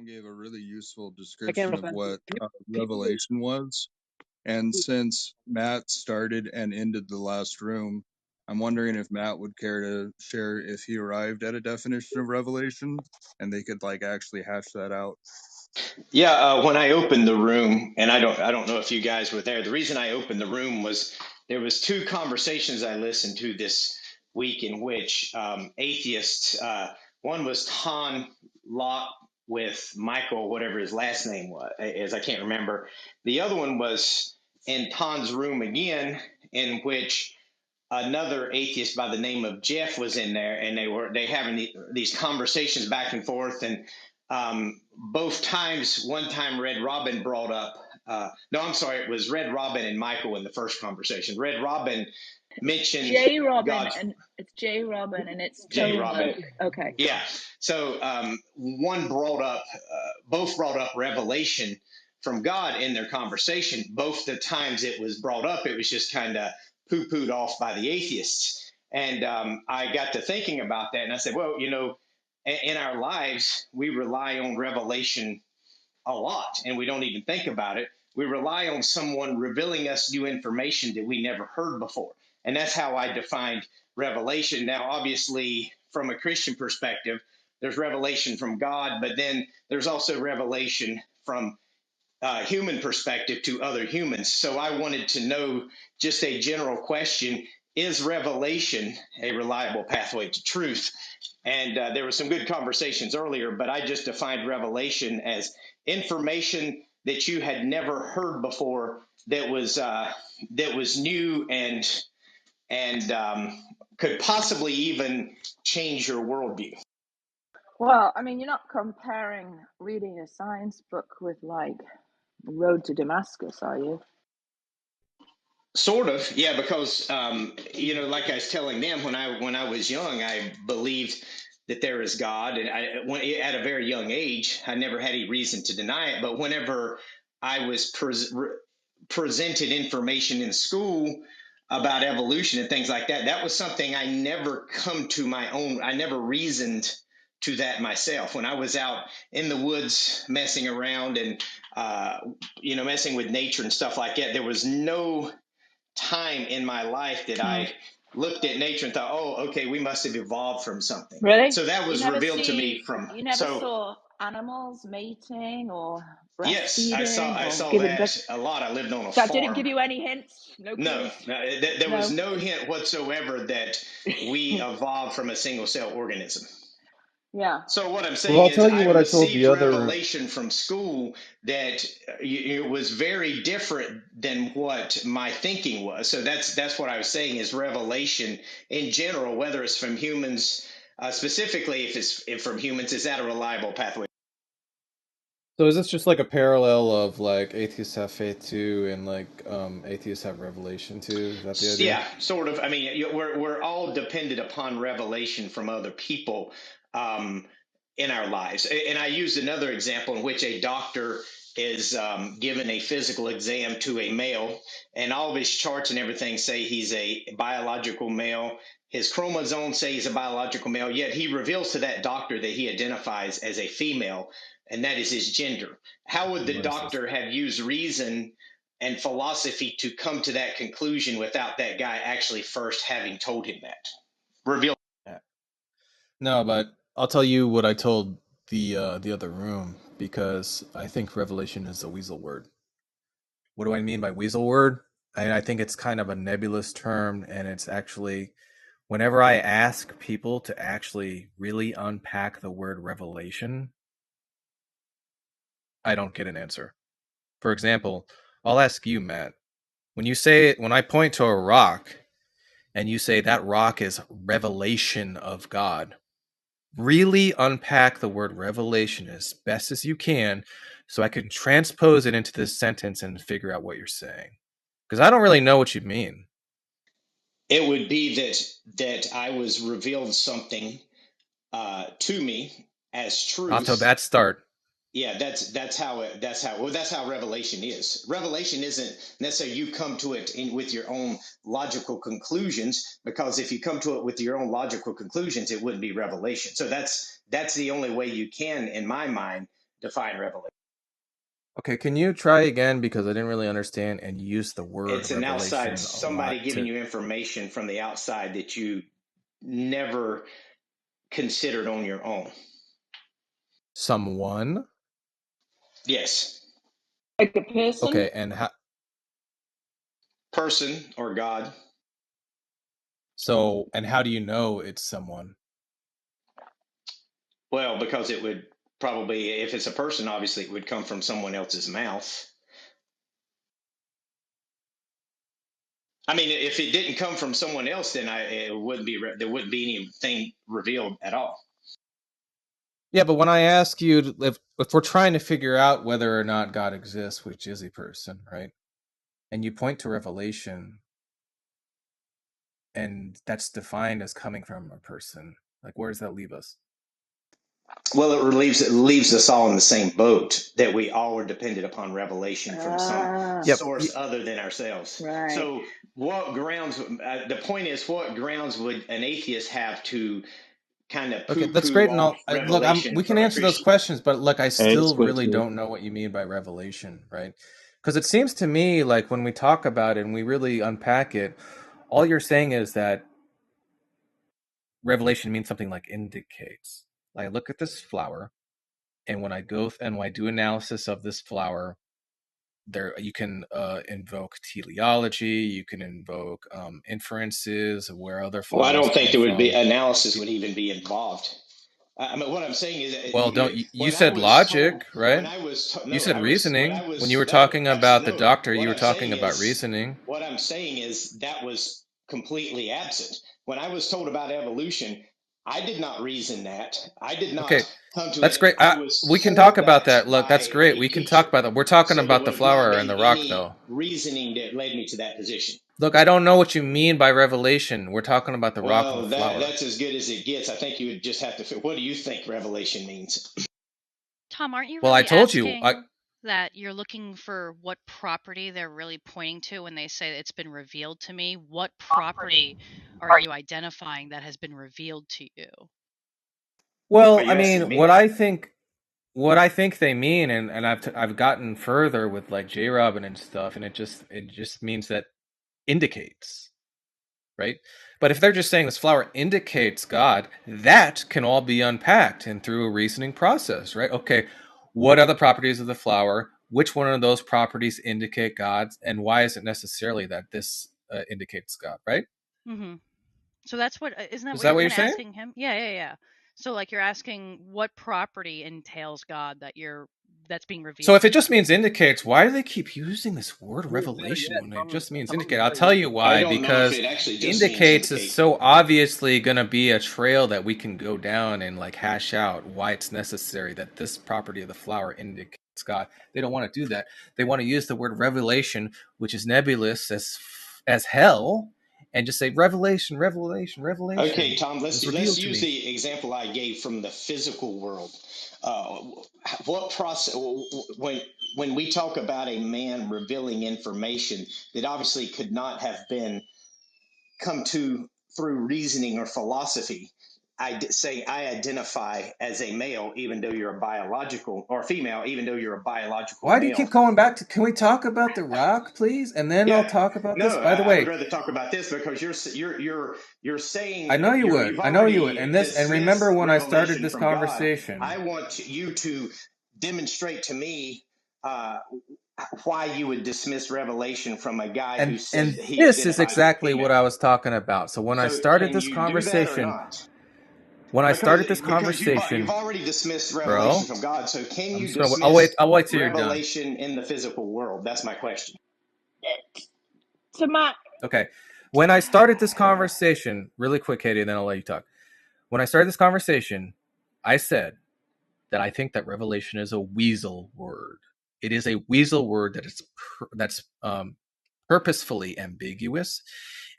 Tom gave a really useful Again, description of what revelation was. And since Matt started and ended the last room, I'm wondering if Matt would care to share if he arrived at a definition of revelation and they could like actually hash that out. Yeah, when I opened the room, and I don't know if you guys were there. The reason I opened the room was there was two conversations I listened to this week in which atheists. One was Ton Locke with Michael, whatever his last name was, is I can't remember. The other one was in Ton's room again, in which another atheist by the name of Jeff was in there, and they having these conversations back and forth, and both times, one time Red Robin brought up, no, I'm sorry, it was Red Robin and Michael in the first conversation. Red Robin mentioned J. Robin, God's and it's J. Robin, and it's J. Tone Robin. Loc. Okay. Yeah. So both brought up revelation from God in their conversation. Both the times it was brought up, it was just kind of poo-pooed off by the atheists. And I got to thinking about that, and I said, well, in our lives, we rely on revelation a lot, and we don't even think about it. We rely on someone revealing us new information that we never heard before. And that's how I defined revelation. Now, obviously, from a Christian perspective, there's revelation from God, but then there's also revelation from human perspective to other humans. So I wanted to know just a general question: is revelation a reliable pathway to truth? And there were some good conversations earlier, but I just defined revelation as information that you had never heard before, that was new and could possibly even change your worldview. Well, I mean, you're not comparing reading a science book with like Road to Damascus, are you? Sort of, yeah, because like I was telling them, when I was young, I believed that there is God, and at a very young age, I never had any reason to deny it. But whenever I was presented information in school about evolution and things like that, that was something I never come to my own. I never reasoned to that myself. When I was out in the woods messing around and messing with nature and stuff like that, there was no time in my life that I looked at nature and thought, oh, okay, we must have evolved from something. Really? So that was revealed to me from. You never saw animals mating or breastfeeding? Yes, I saw that a lot. I lived on a farm. That didn't give you any hints? No clues? No, there was no hint whatsoever that we evolved from a single cell organism. Yeah. So what I'm saying is, tell you what I told received the other revelation from school that it was very different than what my thinking was. So that's what I was saying is revelation in general, whether it's from humans, specifically if from humans, is that a reliable pathway? So is this just like a parallel of like atheists have faith too, and like atheists have revelation too? Is that the idea? Yeah, sort of. I mean, we're all dependent upon revelation from other people in our lives. And I used another example in which a doctor is given a physical exam to a male, and all of his charts and everything say he's a biological male. His chromosomes say he's a biological male, yet he reveals to that doctor that he identifies as a female, and that is his gender. How would the doctor have used reason and philosophy to come to that conclusion without that guy actually first having told him that? Reveal. No, but I'll tell you what I told the other room, because I think revelation is a weasel word. What do I mean by weasel word? I think it's kind of a nebulous term, and it's actually, whenever I ask people to actually really unpack the word revelation, I don't get an answer. For example, I'll ask you, Matt, when I point to a rock and you say that rock is revelation of God, really unpack the word revelation as best as you can so I can transpose it into this sentence and figure out what you're saying. Because I don't really know what you mean. It would be that I was revealed something to me as truth. Not till that start. Yeah, that's how revelation is. Revelation isn't necessarily you come to it with your own logical conclusions, because if you come to it with your own logical conclusions, it wouldn't be revelation. So that's the only way you can, in my mind, define revelation. Okay, can you try again, because I didn't really understand and use the word It's an outside, revelation a somebody lot giving to you information from the outside that you never considered on your own. someone. Yes. Like a person? Okay, and how? Person or God. So, and how do you know it's someone? Well, because it would probably, if it's a person, obviously it would come from someone else's mouth. I mean, if it didn't come from someone else, then it wouldn't be, there wouldn't be anything revealed at all. Yeah, but when I ask you, if we're trying to figure out whether or not God exists, which is a person, right? And you point to revelation, and that's defined as coming from a person, like where does that leave us? Well, it leaves us all in the same boat, that we all are dependent upon revelation from some Yep. source other than ourselves. Right. So, what grounds? The point is, what grounds would an atheist have to kind of Okay, that's poo-poo great and off all. Look, revelation we can from a answer those Christian? questions, but look, I Hey, still really Scriptural. don't know what you mean by revelation, right? Because it seems to me like when we talk about it and we really unpack it, all you're saying is that revelation means something like indicates. Like, I look at this flower, and when I when I do analysis of this flower, there you can invoke teleology, you can invoke inferences of where other Well, I flowers don't think come there would be from. analysis would even be involved. I mean, what I'm saying is, Well, don't you when I said was told, logic, right? You no, said when reasoning. I When you was were that talking about the absolutely no. doctor, you What were I'm talking saying about is, reasoning. that was completely absent. When I was told about evolution, I did not reason that. I did Okay, not come to that's it. great. I was We can talk told about that that. Look, that's by great. a We can talk teacher. about that. We're talking So there about would the have not flower and been the rock, any though. reasoning that led me to that position. Look, I don't know what you mean by revelation. We're talking about the rock and the Well, flower. that's as good as it gets. I think you would just have to. What do you think revelation means? Tom, aren't you Well, I really told you. asking that you're looking for what property they're really pointing to when they say it's been revealed to me? What property are you identifying that has been revealed to you? Are Well, I you asking mean, me? what I think they mean, and I've gotten further with like J. Robin and stuff, and it just means that indicates, right? But if they're just saying this flower indicates God, that can all be unpacked and through a reasoning process, right? Okay, what are the properties of the flower? Which one of those properties indicate God, and why is it necessarily that this indicates God, right? Mm-hmm. So that's what, isn't that Is what that you're what you're kind of saying? asking him? Yeah, yeah, yeah. So like you're asking what property entails God that's being So revealed if to it just you. means indicates, why do they keep using this word Well, better revelation yet, when it Tom, just means Tom, indicate? I'll better tell yet. you I why. don't know if Because it actually just means indicates is indicate. so obviously going to be a trail that we can go down and like hash out why it's necessary that this property of the flower indicates God. They don't want to do that. They want to use the word revelation, which is nebulous as hell, and just say revelation, revelation, Okay, revelation Tom, was let's revealed to use me. the example I gave from the physical world. Uh, what process when we talk about a man revealing information that obviously could not have been come to through reasoning or philosophy? Say I identify as a male, even though you're a biological, or female, even though you're a biological Why do you male. keep going back to? Can we talk about the rock, please? And then I'll Yeah, talk about no, this. By the I would way, rather talk about this because you're I saying know you would. you've I know you would. already And remember dismissed when I started revelation this from God. conversation. I want you to demonstrate to me uh, why you would dismiss revelation from a guy who said And that he this is identifies as a exactly what female. I was talking about. So when I So started can this you do that or conversation, not? Because you've conversation, already dismissed revelation bro, from God. So can I'm you just gonna I'll wait. dismiss I'll wait till you're done. revelation in the physical world? That's my question. So Matt, Okay. When I started this conversation, really quick, Katie, and then I'll let you talk. When I started this conversation, I said that I think that revelation is a weasel word. It is a weasel word that's purposefully ambiguous,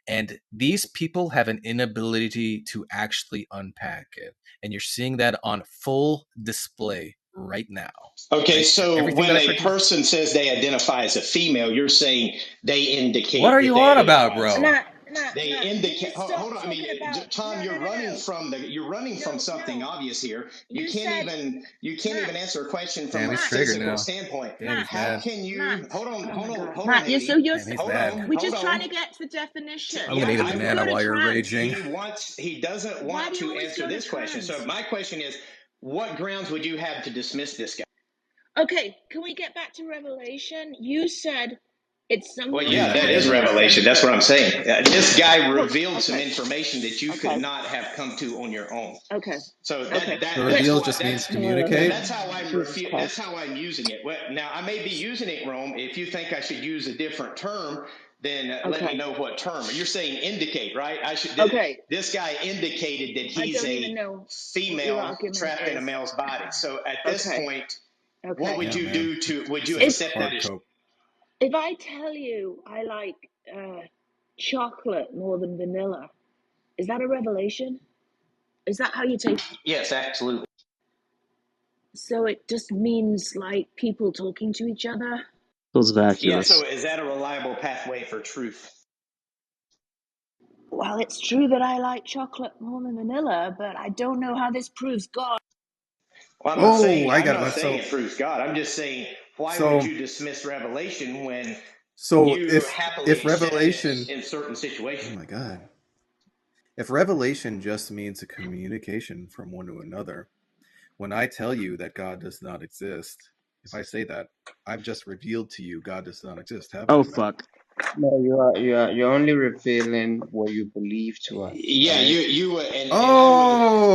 and these people have an inability to actually unpack it. And you're seeing that on full display right now. Okay, Right? so Everything when that I a produced. person says they identify as a female, you're saying they What indicate are that you they on about, identify as. bro? They Matt, can you indicate. stop Hold on. I talking mean, about? Tom, No, you're no, no, running no, from something no. obvious here. You You can't said, even Matt, answer a question from Damn, a he's Matt, triggered physical now. standpoint. Damn, Matt, he's How mad. can you? Matt. Oh my God, Hold on, Matt, so lady. you're. Damn, he's Hold mad. on, We're hold just trying on. to get to the definition. I'm gonna Why eat a would I you banana go to will. while you're trans? raging. He doesn't Why want do you to always answer go to this question. So trans? my question is, what grounds would you have to dismiss this guy? Okay, can we get back to Revelation? You said it's Well, someone yeah, that Pleading, is having yeah. a revelation. That's what I'm saying. This guy hold. revealed some Okay, information that you could okay, not have come to on your own. okay, So okay. So But reveal just means communicate. that's how I'm Jesus that's Christ. how I'm using it. Well, now I may be using it wrong. If you think I should use a different term, then let me Okay, know what term. You're saying indicate, right? okay. This guy indicated that I he's don't even a know what your female argument trapped in a is. male's body. So at this Okay, point, what okay. would Yeah, you man. do to? Would This you is a If accept that hard as? cope. if I tell you I like chocolate more than vanilla, is that a revelation? Is that how you take? Yes, absolutely. So it just means like people talking to each other. Those Yeah. So vacuous. is that a reliable pathway for truth? Well, it's true that I like chocolate more than vanilla, but I don't know how this proves God. Well, Oh, I I'm got not it. saying it proves God. I'm just saying, why would So you dismiss revelation when so you happily if accept it revelation, in certain oh situations? my god, if revelation just means a communication from one to another, when I tell you that God does not exist, if I say that, I've just revealed to you God does not exist, haven't Oh I? fuck. No, you're only revealing what you believe to us, Yeah, right? you and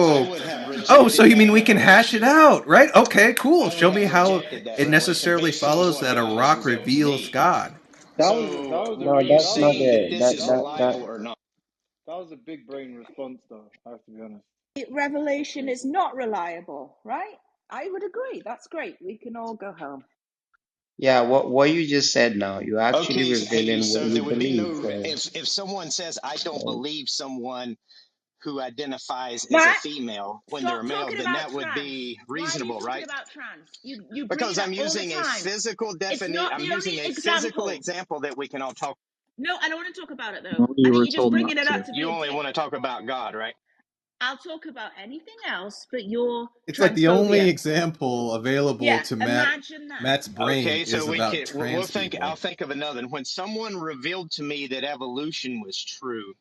I Oh, would have oh, so rejected you that mean we can hash revelation. it out, right? Okay, cool. I would Show me have how rejected that it revelation necessarily based on follows what that a God has rock revealed to reveals me. God. So, No, are you that's not saying that the this is that reliable or not? that was a big brain response, though. I have to be honest. Revelation is not reliable, right? I would agree. That's great. We can all go home. yeah, what you just said now, you're actually Okay, revealing what so you there would be believe. no So, if someone says I don't so believe someone who identifies as a Matt, female when they're stop a male, talking then about that would trans. be Why are you reasonable, talking right? about trans? You bring Because it up all the time. It's not I'm the using only a physical example. example that we can all talk. No, I don't want to talk about it though. no, I you think were you're just told bringing not it up to. to be You a only dick. want to talk about God, right? I'll talk about anything else, but your It's like the only transphobia. example available Yeah, to imagine that. Matt's brain Okay, so is we about can trans I'll people. think of another. When someone revealed to me that evolution was true,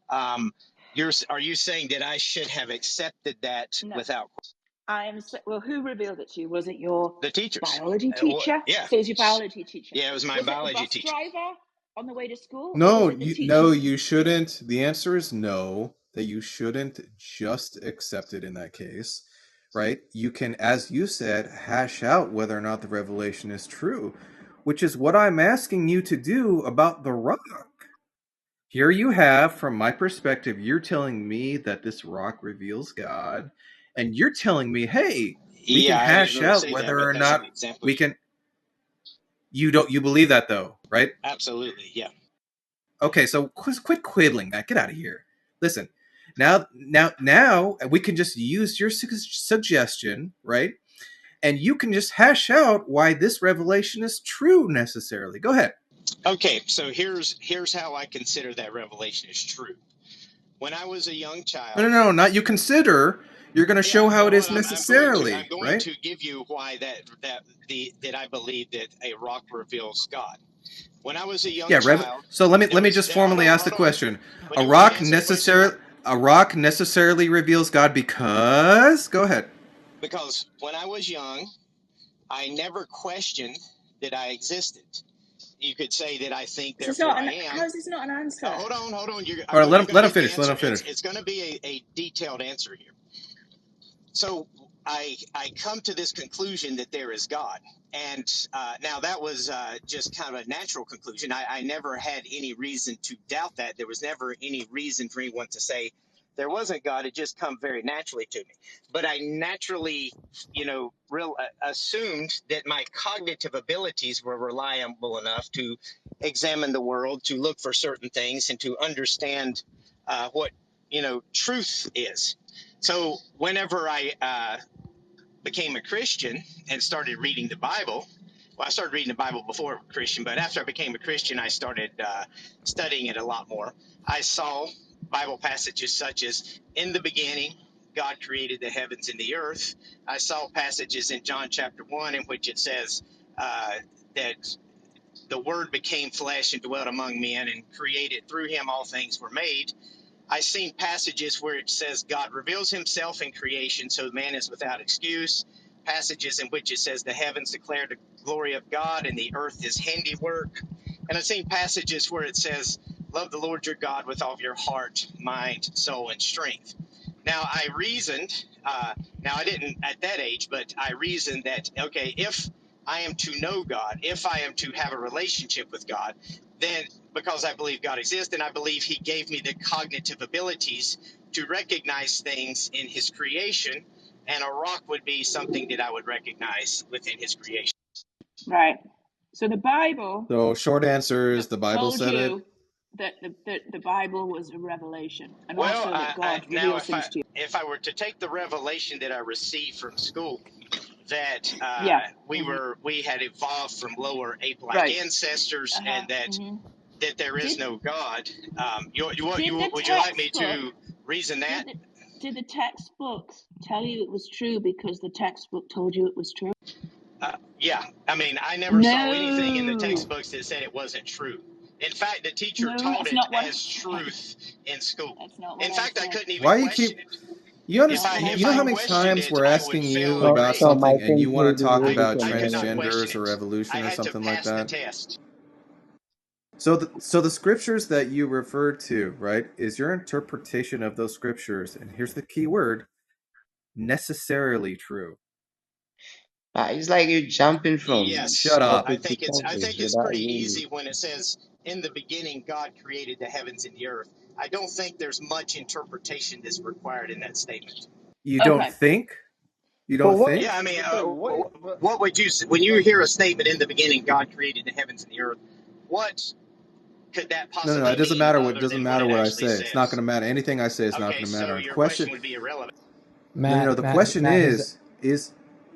um, are you saying that I should have accepted that No. without Well, who revealed it to you? Was it your the teachers? biology teacher? Yeah, So it was your biology teacher. yeah, it was my Was it a biology bus teacher. driver on the way to school, or was No, it the no, teacher? you shouldn't. The answer is no, that you shouldn't just accept it in that case, right? You can, as you said, hash out whether or not the revelation is true, which is what I'm asking you to do about the rock. Here you have, from my perspective, you're telling me that this rock reveals God, and you're telling me, hey, we can Yeah, I didn't hash really out say that, whether but or that's an not example. we can. You believe that though, right? Absolutely, yeah. Okay, so quit quiddling, Matt. Get out of here. Listen, now we can just use your suggestion, right? And you can just hash out why this revelation is true necessarily. Go ahead. Okay, so here's how I consider that revelation is true. When I was a young child, No, not you consider. You're going to yeah, show how it is I'm necessarily, going right? to give you why that I believe that a rock reveals God. When I was a young Yeah, child, so there let me was just there. Hold formally on, ask the hold on. question. But A you wouldn't rock answer the question. necessarily reveals God because go ahead. Because when I was young, I never questioned that I existed. You could say that I think, This is therefore not I an. am. How is this not an answer? Hold on. All right, You're going to let him get the finish. Let answer. him finish. It's going to be a detailed answer here. So I come to this conclusion that there is God, and now that was just kind of a natural conclusion. I never had any reason to doubt that. There was never any reason for anyone to say there wasn't God. It just come very naturally to me. But I naturally, assumed that my cognitive abilities were reliable enough to examine the world, to look for certain things, and to understand what truth is. So whenever I became a Christian and started reading the Bible, Well, I started reading the Bible before Christian, but after I became a Christian, I started studying it a lot more. I saw Bible passages such as, in the beginning, God created the heavens and the earth. I saw passages in John chapter 1 in which it says that the Word became flesh and dwelt among men and created through him all things were made. I've seen passages where it says God reveals himself in creation, so man is without excuse. Passages in which it says the heavens declare the glory of God and the earth is handiwork. And I've seen passages where it says, love the Lord your God with all of your heart, mind, soul, and strength. Now, I reasoned, now I didn't at that age, but I reasoned that, okay, if I am to know God, if I am to have a relationship with God, then because I believe God exists and I believe he gave me the cognitive abilities to recognize things in his creation, and a rock would be something that I would recognize within his creation. Right. So the Bible So short answer is the Bible told said it. you that the Bible was a revelation, and Well, also that God now reveals things to you. if I were to take the revelation that I received from school, that Yeah. we had evolved from lower ape-like Right. ancestors, and that hmm there is Did no God. did the Would you like me textbook to reason that? did the textbook tell you it was true because the textbook told you it was true? Yeah, I mean, I never saw anything in the No. textbooks that said it wasn't true. In fact, the teacher No, taught that's it not what I as said. truth in school. That's not In what I fact, I said. couldn't even Why you question keep it. you That's understand? not what I If You know I how said. many questioned times it, we're I would asking fail you the about So grade. my something and you thing, want to please, talk will you about I could not comment? question transgenders or it. evolution I or had to something like pass the that? test. So the scriptures that you referred to, right, is your interpretation of those scriptures, and here's the key word, necessarily true. It's like you're jumping from Yes, Shut up. topic to I topic think it's without pretty really. easy when it says, "In the beginning, God created the heavens and the earth." I don't think there's much interpretation that's required in that statement. You don't Okay. think? You But don't what think? Yeah, I is? mean, But sorry, what? But what would you when you hear a statement, "In the beginning, God created the heavens and the earth"? What could that No. possibly It doesn't mean matter what other than what it I actually say. It's not going says? to matter. Anything I say is not Okay, going to so matter. The your question, question would be irrelevant. no. Matt, The Matt, question Matt, his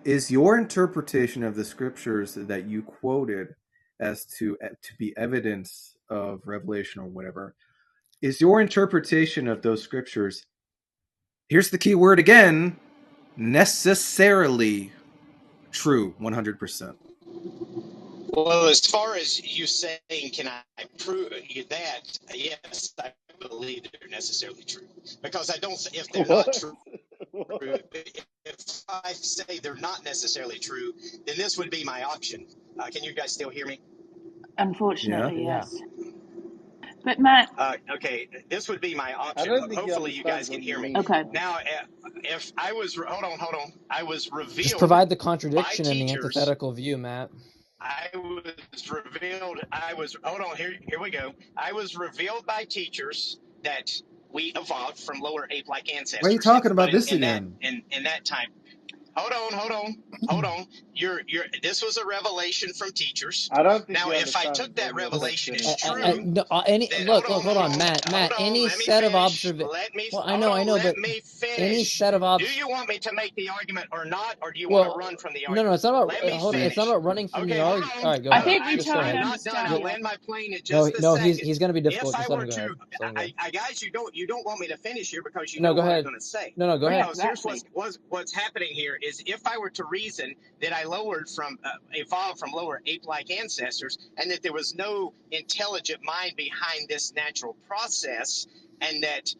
is your interpretation of the scriptures that you quoted as to be evidence of revelation or whatever, is your interpretation of those scriptures, here's the key word again, necessarily true 100%? Well, as far as you saying, can I prove you that? Yes, I believe they're necessarily true because I don't. If they're not what? true, What? if I say they're not necessarily true, then this would be my option. Can you guys still hear me? Yeah. Unfortunately, yeah. yes. But Matt, Okay, this would be my I option. don't think he Hopefully, you understands guys can what you hear me. mean, okay. man. Now, if I was, hold on, I was Just revealed provide the by contradiction and the teachers. antithetical view, Matt. Hold on, here we go. I was revealed by teachers that we evolved from lower ape-like Why are you ancestors. talking But about this again? in that time, hold on. This was a revelation from teachers. I don't think Now, he if I understands took that what your Look, revelation question as is, to be honest. true, no, any then look, hold on, Matt. Any let me set of finish. Well, Let me any finish. set of Do you want me to make the argument or not, or do you want to Well, run from the no, argument? it's not about Let me hold on. It's not finish. about running from the Okay, hold argument. All on. right, go I ahead. think we're Just go trying to I'm ahead. not done. understand I'll You, you. land my plane in no, just a no, second. he's gonna be difficult. If I Just let were him go to, ahead. Just let him go. guys, you don't want me to finish here because you No, know go what I'm ahead. going to say. No, go Yeah, ahead. Because here's exactly. what's happening here is if I were to reason that I evolved from lower ape-like ancestors, and that there was no intelligent mind behind this natural process, and that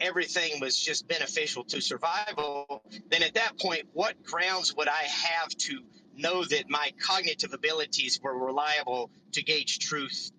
everything was just beneficial to survival, then at that point, what grounds would I have to know that my cognitive abilities were reliable to gauge truth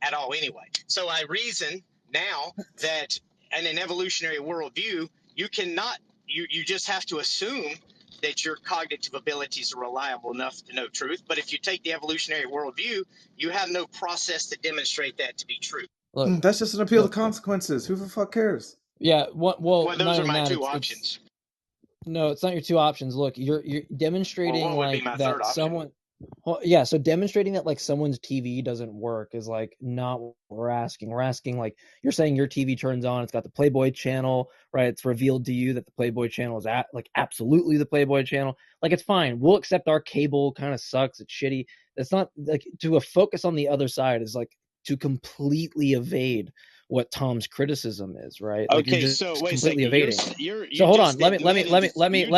at all anyway? So I reason now that in an evolutionary worldview, you cannot, you just have to assume that your cognitive abilities are reliable enough to know truth. But if you take the evolutionary worldview, you have no process to demonstrate that to be true. Look, That's just an appeal to consequences. Who the fuck cares? yeah. Well, Well, not those are even my that. two It's options. no, it's not your two options. Look, you're Well, demonstrating what would be like my third that option? someone. Well, yeah, so demonstrating that like someone's TV doesn't work is like not what we're asking. We're asking like you're saying your TV turns on, it's got the Playboy channel, right? It's revealed to you that the Playboy channel is like absolutely the Playboy channel. Like it's fine. We'll accept our cable kind of sucks. It's shitty. It's not like to focus on the other side is like to completely evade what Tom's criticism is, right? Like you're Okay, just so wait a completely second. evading. You So hold on. just Let admitted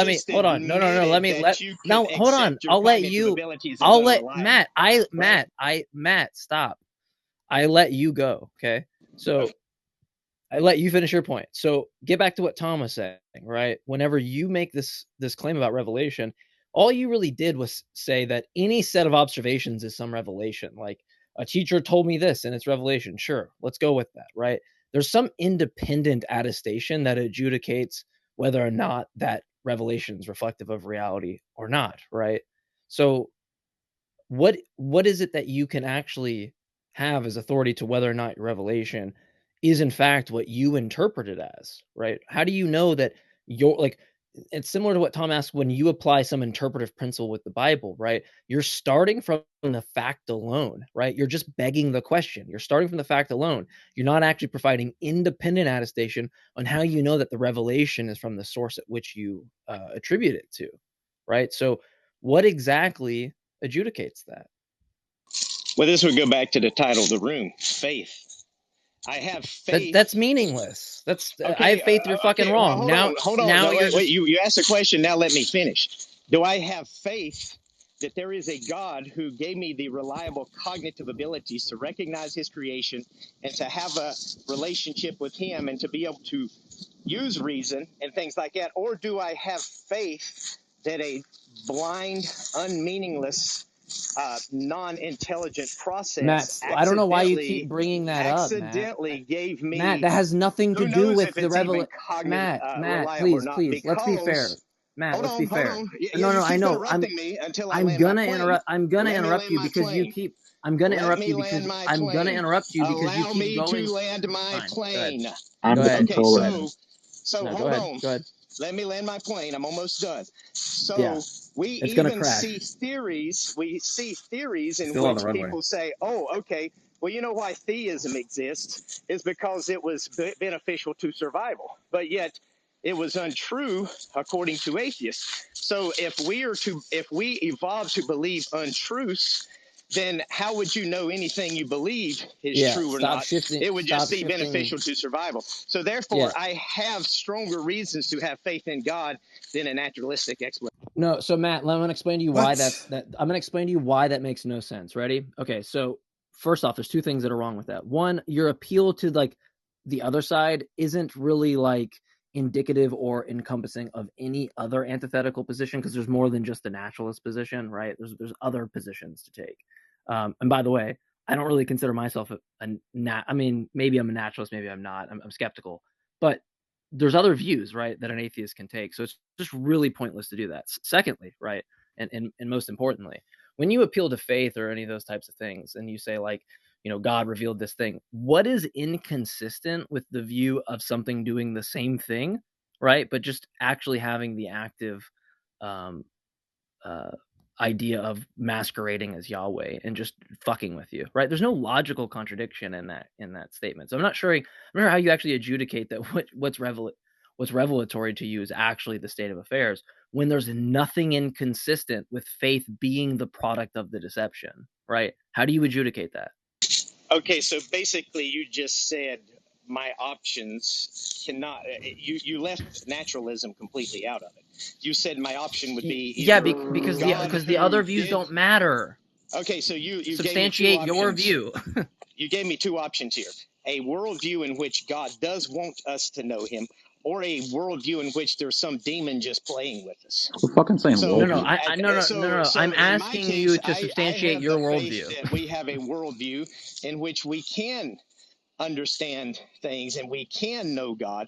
me hold on. No. Let me let that you could no hold on. accept your cognitive abilities as I'll let unreliable, right? Matt, stop. I let you go. Okay. So I let you finish your point. So get back to what Tom was saying, right? Whenever you make this claim about revelation, all you really did was say that any set of observations is some revelation. Like a teacher told me this and it's revelation. Sure, let's go with that, right? There's some independent attestation that adjudicates whether or not that revelation is reflective of reality or not, right? So what is it that you can actually have as authority to whether or not your revelation is in fact what you interpret it as, right? How do you know that you're like it's similar to what Tom asked when you apply some interpretive principle with the Bible, right? You're starting from the fact alone, right? You're just begging the question. You're starting from the fact alone. You're not actually providing independent attestation on how you know that the revelation is from the source at which you attribute it to, right? So what exactly adjudicates that? Well, this would go back to the title of the room, faith. I have That's faith. meaningless. That's I Okay, have faith you're fucking okay. Well, wrong. hold on. Now No, you're wait. just You asked a question. Now let me finish. Do I have faith that there is a God who gave me the reliable cognitive abilities to recognize His creation and to have a relationship with Him and to be able to use reason and things like that, or do I have faith that a blind, unmeaningless, non-intelligent process I don't know why you keep accidentally bringing that up, Matt. gave Matt, me, that has nothing to who do knows with if the it's even revel. cognitive Matt, reliable or please, not, let's be because fair. Matt, let's be hold fair. on, yeah, No, you I keep know. interrupting me until I I'm land my gonna plane. interrupt. I'm gonna Let me interrupt land you my because you plane. keep. I'm gonna Let interrupt me you because land my I'm gonna plane. interrupt you because you Allow keep me going. to land my Fine. Go ahead. plane. I'm Go the ahead. Okay, Go controller. ahead. so No, go hold ahead. on. Go ahead. Let me land my plane. I'm almost done. Yeah, So we it's gonna even see crash. theories. We see theories in Still on the which runway. people say, "Oh, okay. Well, you know why theism exists is because it was beneficial to survival, but yet it was untrue according to atheists. So if we evolve to believe untruths, then how would you know anything you believe is Yeah. true or not? It would just Stop be shifting. beneficial to survival. So therefore, Yeah. I have stronger reasons to have faith in God than a naturalistic explanation. No, so Matt, I'm gonna explain to you why What? I'm gonna explain to you why that makes no sense. Ready? Okay, so first off, there's two things that are wrong with that. One, your appeal to like the other side isn't really like indicative or encompassing of any other antithetical position because there's more than just the naturalist position, right? There's other positions to take. And by the way, I don't really consider myself I mean, maybe I'm a naturalist, maybe I'm not. I'm skeptical, but there's other views, right, that an atheist can take. So it's just really pointless to do that. Secondly, right, and most importantly, when you appeal to faith or any of those types of things, and you say like, God revealed this thing, what is inconsistent with the view of something doing the same thing, right, but just actually having the active um, uh, idea of masquerading as Yahweh and just fucking with you, right? There's no logical contradiction in that statement. So I'm not sure how you actually adjudicate that what's revelatory to you is actually the state of affairs when there's nothing inconsistent with faith being the product of the deception, right? How do you adjudicate that? Okay, so basically, you just said my options cannot. You left naturalism completely out of it. You said my option would be Yeah, either God because the who other views did. don't matter. Okay, so you gave me two Substantiate your options. view. You gave me two options here: a worldview in which God does want us to know Him, or a worldview in which there's some demon just playing with us. We're fucking saying No, So, no, worldview. no. I'm in my asking you case, to I substantiate have your the faith worldview. that we have a worldview in which we can understand things and we can know God.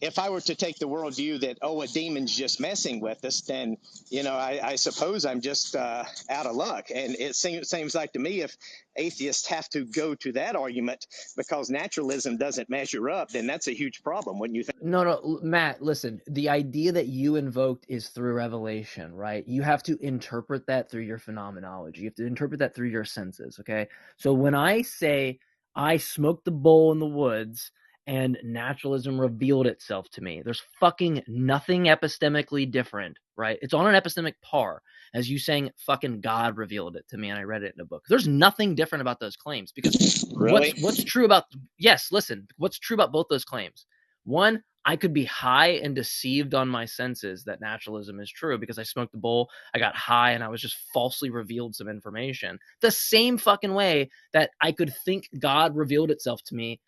if I were to take the worldview that, oh, a demon's just messing with us, then, I suppose I'm just out of luck. And it seems like to me, if atheists have to go to that argument because naturalism doesn't measure up, then that's a huge problem, wouldn't you think? No, Matt, listen, the idea that you invoked is through revelation, right? You have to interpret that through your phenomenology. You have to interpret that through your senses, okay? So when I say I smoked the bowl in the woods and naturalism revealed itself to me, there's fucking nothing epistemically different, right? It's on an epistemic par as you saying fucking God revealed it to me and I read it in a book. There's nothing different about those claims because Really? what's true about, yes, listen, what's true about both those claims? One, I could be high and deceived on my senses that naturalism is true because I smoked the bowl, I got high, and I was just falsely revealed some information. The same fucking way that I could think God revealed itself to me,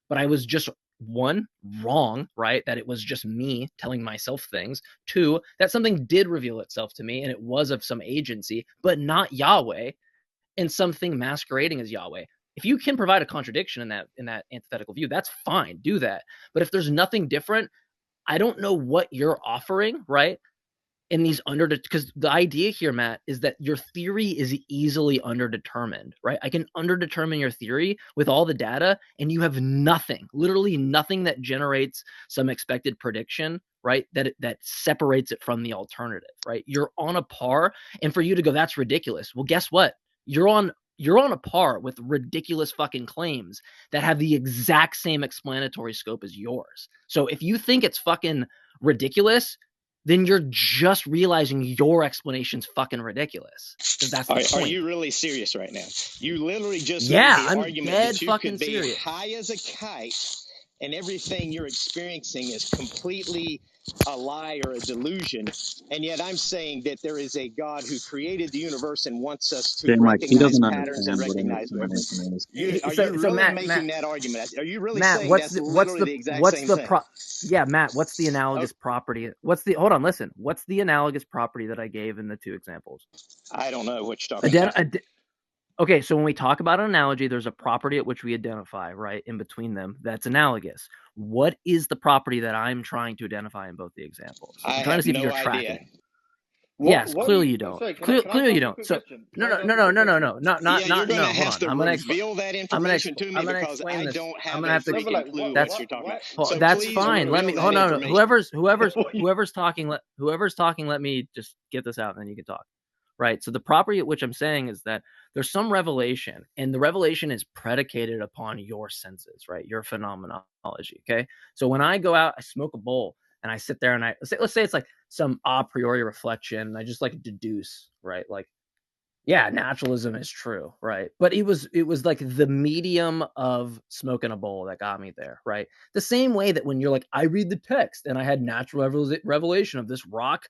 but I was just, one, wrong, right? That it was just me telling myself things. Two, that something did reveal itself to me and it was of some agency, but not Yahweh, and something masquerading as Yahweh. If you can provide a contradiction in that antithetical view, that's fine. Do that. But if there's nothing different, I don't know what you're offering, right? In these because the idea here, Matt, is that your theory is easily underdetermined, right? I can underdetermine your theory with all the data, and you have nothing, literally nothing that generates some expected prediction, right? That separates it from the alternative, right? You're on a par, and for you to go, that's ridiculous. Well, guess what? You're on a par with ridiculous fucking claims that have the exact same explanatory scope as yours. So if you think it's fucking ridiculous, then you're just realizing your explanation's fucking ridiculous. Because that's the point. Are you really serious right now? You literally just Yeah, made the I'm argument dead that you fucking could be serious. high as a kite and everything you're experiencing is completely a lie or a delusion. And yet I'm saying that there is a God who created the universe and wants us to Damn, like he recognize doesn't patterns and understand what an recognize rivers. explanation is. Are So you really Matt, making that argument? Are you really Matt, saying that's literally the exact same thing? Yeah, Matt, what's the analogous property? Hold on, listen. What's the analogous property that I gave in the two examples? I don't know what you're talking about. Okay, so when we talk about an analogy, there's a property at which we identify, right, in between them that's analogous. What is the property that I'm trying to identify in both the examples? I'm trying to see if you're tracking. Yes, clearly you don't. Sorry, can I Clearly ask you a don't. quick So question? Can no, I no, ask no, a no, quick no, no, question? no, not, Yeah, you're going to no. Hold have on. to I'm reveal that information to me I'm gonna because explain I this. don't have I'm a gonna have to. Brother, freaking clue That's what you're talking about. well, So that's please fine. Let me. reveal Oh that no, no. information. Whoever's talking. Whoever's talking. Let me just get this out, and then you can talk. Right. So the property at which I'm saying is that there's some revelation, and the revelation is predicated upon your senses, right? Your phenomenology. Okay. So when I go out, I smoke a bowl, and I sit there, and let's say it's like some a priori reflection, and I just like deduce, right? Like, yeah, naturalism is true, right? But it was like the medium of smoking a bowl that got me there, right? The same way that when you're like, I read the text and I had natural revelation of this rock,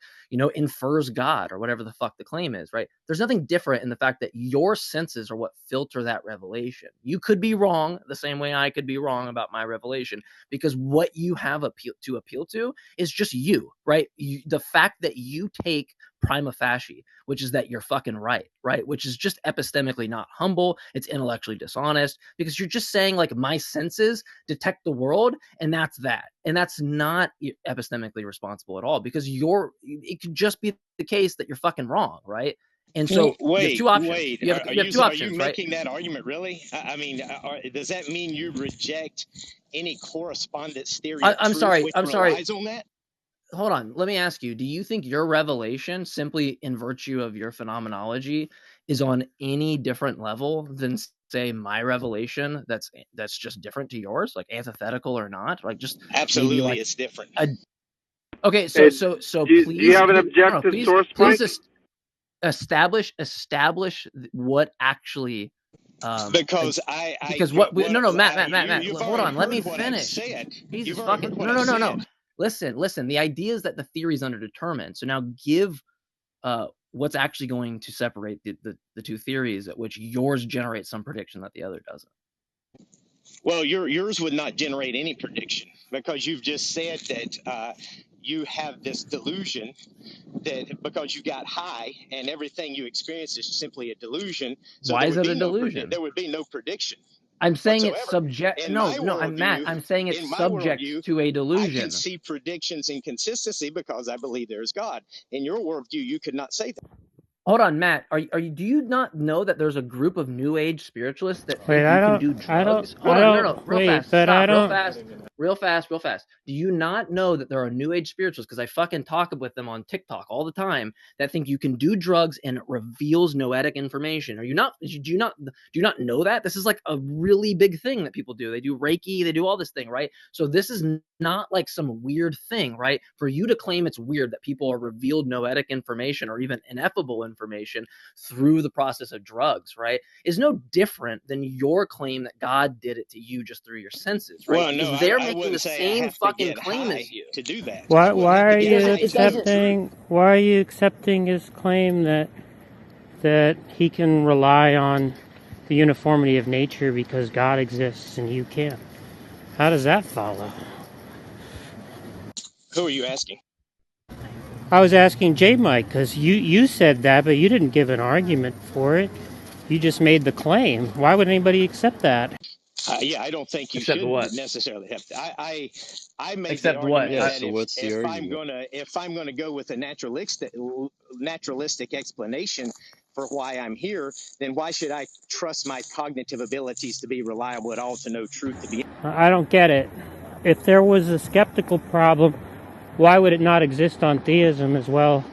infers God or whatever the fuck the claim is, right? There's nothing different in the fact that your senses are what filter that revelation. You could be wrong the same way I could be wrong about my revelation because what you have to appeal to is just you, right? The fact that you take prima facie, which is that you're fucking right, which is just epistemically not humble. It's intellectually dishonest because you're just saying like my senses detect the world and that's that. And that's not epistemically responsible at all because it could just be the case that you're fucking wrong, right? And so you have two options. You have two options, Are you right? making that argument really? I mean, does that mean you reject any correspondence theory of I'm truth sorry. which I'm sorry. relies on that? Hold on. Let me ask you, do you think your revelation, simply in virtue of your phenomenology, is on any different level than, say, my revelation that's just different to yours, like antithetical or not? Like just Absolutely, maybe like it's different. okay, Hey, so do you please have an objective source, Mike? establish what actually Because Matt, you've hold already on, let me heard what I've finish. said. Jesus You've already fucking heard what I've no. said. Listen. The idea is that the theory is underdetermined. So now give what's actually going to separate the two theories at which yours generates some prediction that the other doesn't. Well, yours would not generate any prediction because you've just said that you have this delusion that because you got high and everything you experience is simply a delusion. So Why is it a delusion? there would be no prediction. I'm saying it's whatsoever. subject. In No, my no, I'm Matt. worldview, I'm saying it's in my subject worldview, to a I delusion. can see predictions and consistency because I believe there is God. In your worldview, you could not say that. Hold on, Matt. Are you? Do you not know that there's a group of New Age spiritualists that Wait, think you can do drugs? Hold on, no, real wait, fast. but I Stop, real don't, fast, real fast. Do you not know that there are New Age spiritualists? Because I fucking talk with them on TikTok all the time that think you can do drugs and it reveals noetic information. Are you not? Do you not know that? This is like a really big thing that people do. They do Reiki, they do all this thing, right? So this is not like some weird thing, right? For you to claim it's weird that people are revealed noetic information or even ineffable information through the process of drugs, right, is no different than your claim that God did it to you just through your senses, right? Well, no, Because they're I making the wouldn't say I same have to fucking get claim high as you. to do that. why I wouldn't have are to get you high to do that. why are you accepting his claim that he can rely on the uniformity of nature because God exists and you can't? How does that follow? Who are you asking? I was asking J Mike because you said that, but you didn't give an argument for it. You just made the claim. Why would anybody accept that? Yeah, I don't think you Except should what? necessarily have to. I made the Except what? argument Yeah, that so what's the argument? if I'm gonna go with a naturalistic explanation for why I'm here, then why should I trust my cognitive abilities to be reliable at all to know truth to be? I don't get it. If there was a skeptical problem, why would it not exist on theism as well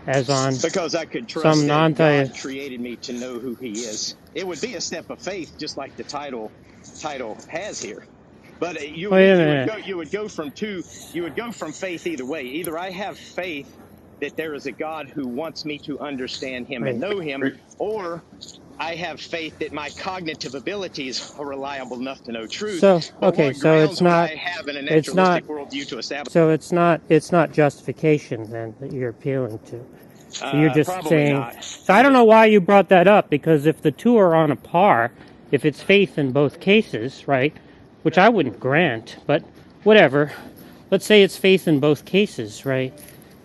as on Because I could trust some that God non-theist? created me to know who He is. It would be a step of faith, just like the title has here. But Wait a minute. you would go from faith either way. Either I have faith that there is a God who wants me to understand Him and Wait. know Him, or I have faith that my cognitive abilities are reliable enough to know truth. So But okay, what so grounds would I have in a it's not naturalistic worldview to establish? so it's not justification then that you're appealing to. So you're just Probably saying. not. So I don't know why you brought that up, because if the two are on a par, if it's faith in both cases, right? Which I wouldn't grant, but whatever. Let's say it's faith in both cases, right?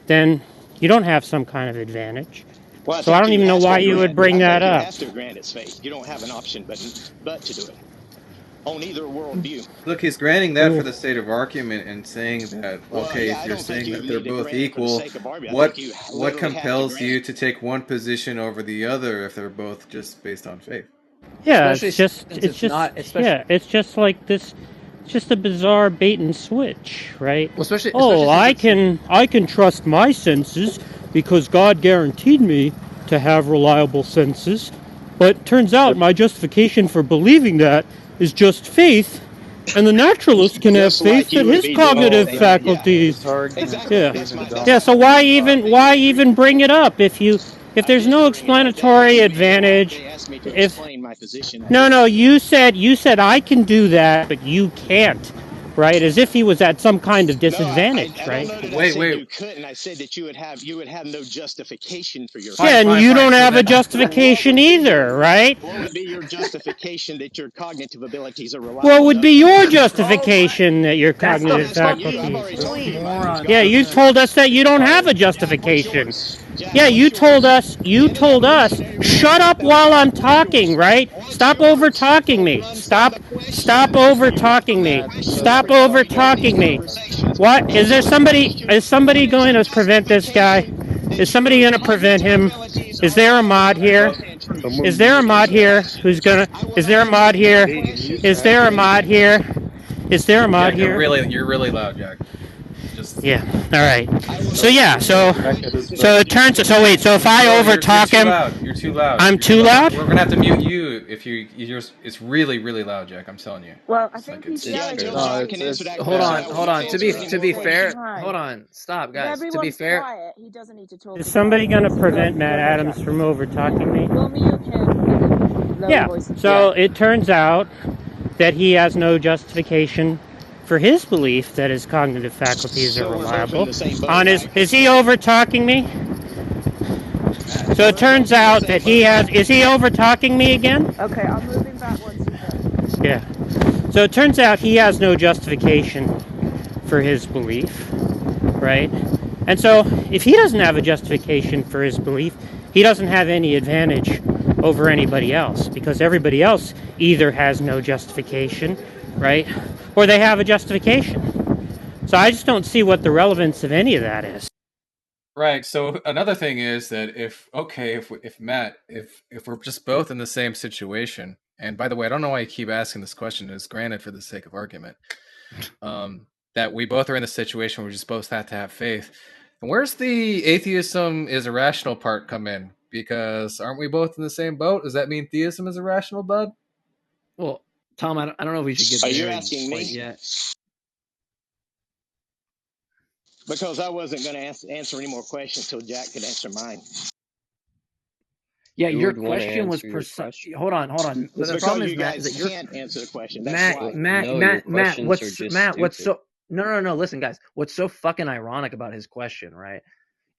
Then you don't have some kind of advantage. Well, I So I think don't you even know have why to you would grant. bring I that think you up. have to grant its faith. You don't have an option but to do it on either worldview. Look, he's granting that for the sake of argument and saying that, Well, okay, yeah, if I you're don't think saying you that they're need to both grant it for the equal, sake of argument. I what think you what literally have to compels grant you it. to take one position over the other if they're both just based on faith? Yeah, Especially it's just since it's not. Especially, yeah, it's just like this. It's just a bizarre bait and switch, right? well, especially Oh, since it's, I can trust my senses because God guaranteed me to have reliable senses. But turns out my justification for believing that is just faith, and the naturalist can have Just faith like that you would his be doing the cognitive same thing. Yeah, faculties. His argument exactly. Yeah, is That's yeah. my So I agree. why even bring it up if I there's did no bring it up. They explanatory asked me to advantage? they asked me to If explain my position. I no, did. no, you said I can do that, but you can't, right? As if he was at some kind of No, disadvantage, I don't right? know that I Wait, said wait. you couldn't. I said that you would have no justification for your Yeah, Fine, faith. and fine, you fine. don't So have a then, justification either, right? what would be your justification that your cognitive abilities are What reliable would enough be to know your truth? oh my, justification that your that's I'm the cognitive asking you. I've fucking already faculties? told you point. mine is moron Yeah, God. you doesn't. told us that you don't have a Jack, what's justification. yours? Jack, Yeah, what's yours? you In an told us, evolutionary world, shut up without while God, I'm what's talking, yours? right? What's Stop over yours? talking Don't me. run from the Stop question. over Run talking from the me. Matt, shut question. up Stop and over let him Avoid these finish talking his me. question. conversations. What Answer the question. is somebody What is going your to prevent this guy? justification Is that somebody your going to prevent cognitive him? abilities Is are there a reliable mod enough to here? understand truth? Is there a mod Answer the here who's questions. gonna? I will Is not there a answer mod any here? questions Is there a that mod you may here? Is there a mod Jack, here? you're really loud, Jack. Just Yeah. All right. I will So not yeah. answer any Jack, questions that So you it do turns. not So wait. So if I bro, you're overtalk too him, loud. You're too loud. I'm You're too too loud. loud. We're gonna have to mute you if you're. It's really, really loud, Jack. I'm telling you. Well, I It's like think he's it's Yeah, yelling until because no, Jack they can answer that Hold question, on, I will hold not on. answer any To more be same fair, questions. time. hold on. Stop, If guys. To be everyone's fair, quiet, he doesn't need to talk Is as well. somebody gonna So go prevent Matt ahead, Adams Jack. from overtalking me? We'll mute him and then lower your Yeah. voice. yeah. So it turns out that he has no justification for his belief that his cognitive faculties are So we're both in reliable. the same boat, On his, right? is he over talking me? Matt. So it We're turns both in the out that same boat, right? is he over talking me again? Okay, I'll move him back once he's done. Yeah. So it turns out he has no justification for his belief, right? And so if he doesn't have a justification for his belief, he doesn't have any advantage over anybody else, because everybody else either has no justification, right, or they have a justification. So I just don't see what the relevance of any of that is. Right. So another thing is that if Matt, if we're just both in the same situation, and by the way, I don't know why you keep asking this question. It's granted for the sake of argument, that we both are in the situation where we just both have to have faith. And where's the atheism is irrational part come in? Because aren't we both in the same boat? Does that mean theism is irrational, bud? Well, Tom, I don't know if we should get Are you there asking quite me? yet. Because I wasn't going to answer any more questions until Jack could answer mine. Yeah, Who your would want to question was answer your precise. question? Hold on. It's The because problem is, you Matt, is that guys you're can't answer the question. That's Matt, why. No, your questions are just What's stupid. so no. Listen, guys, what's so fucking ironic about his question, right,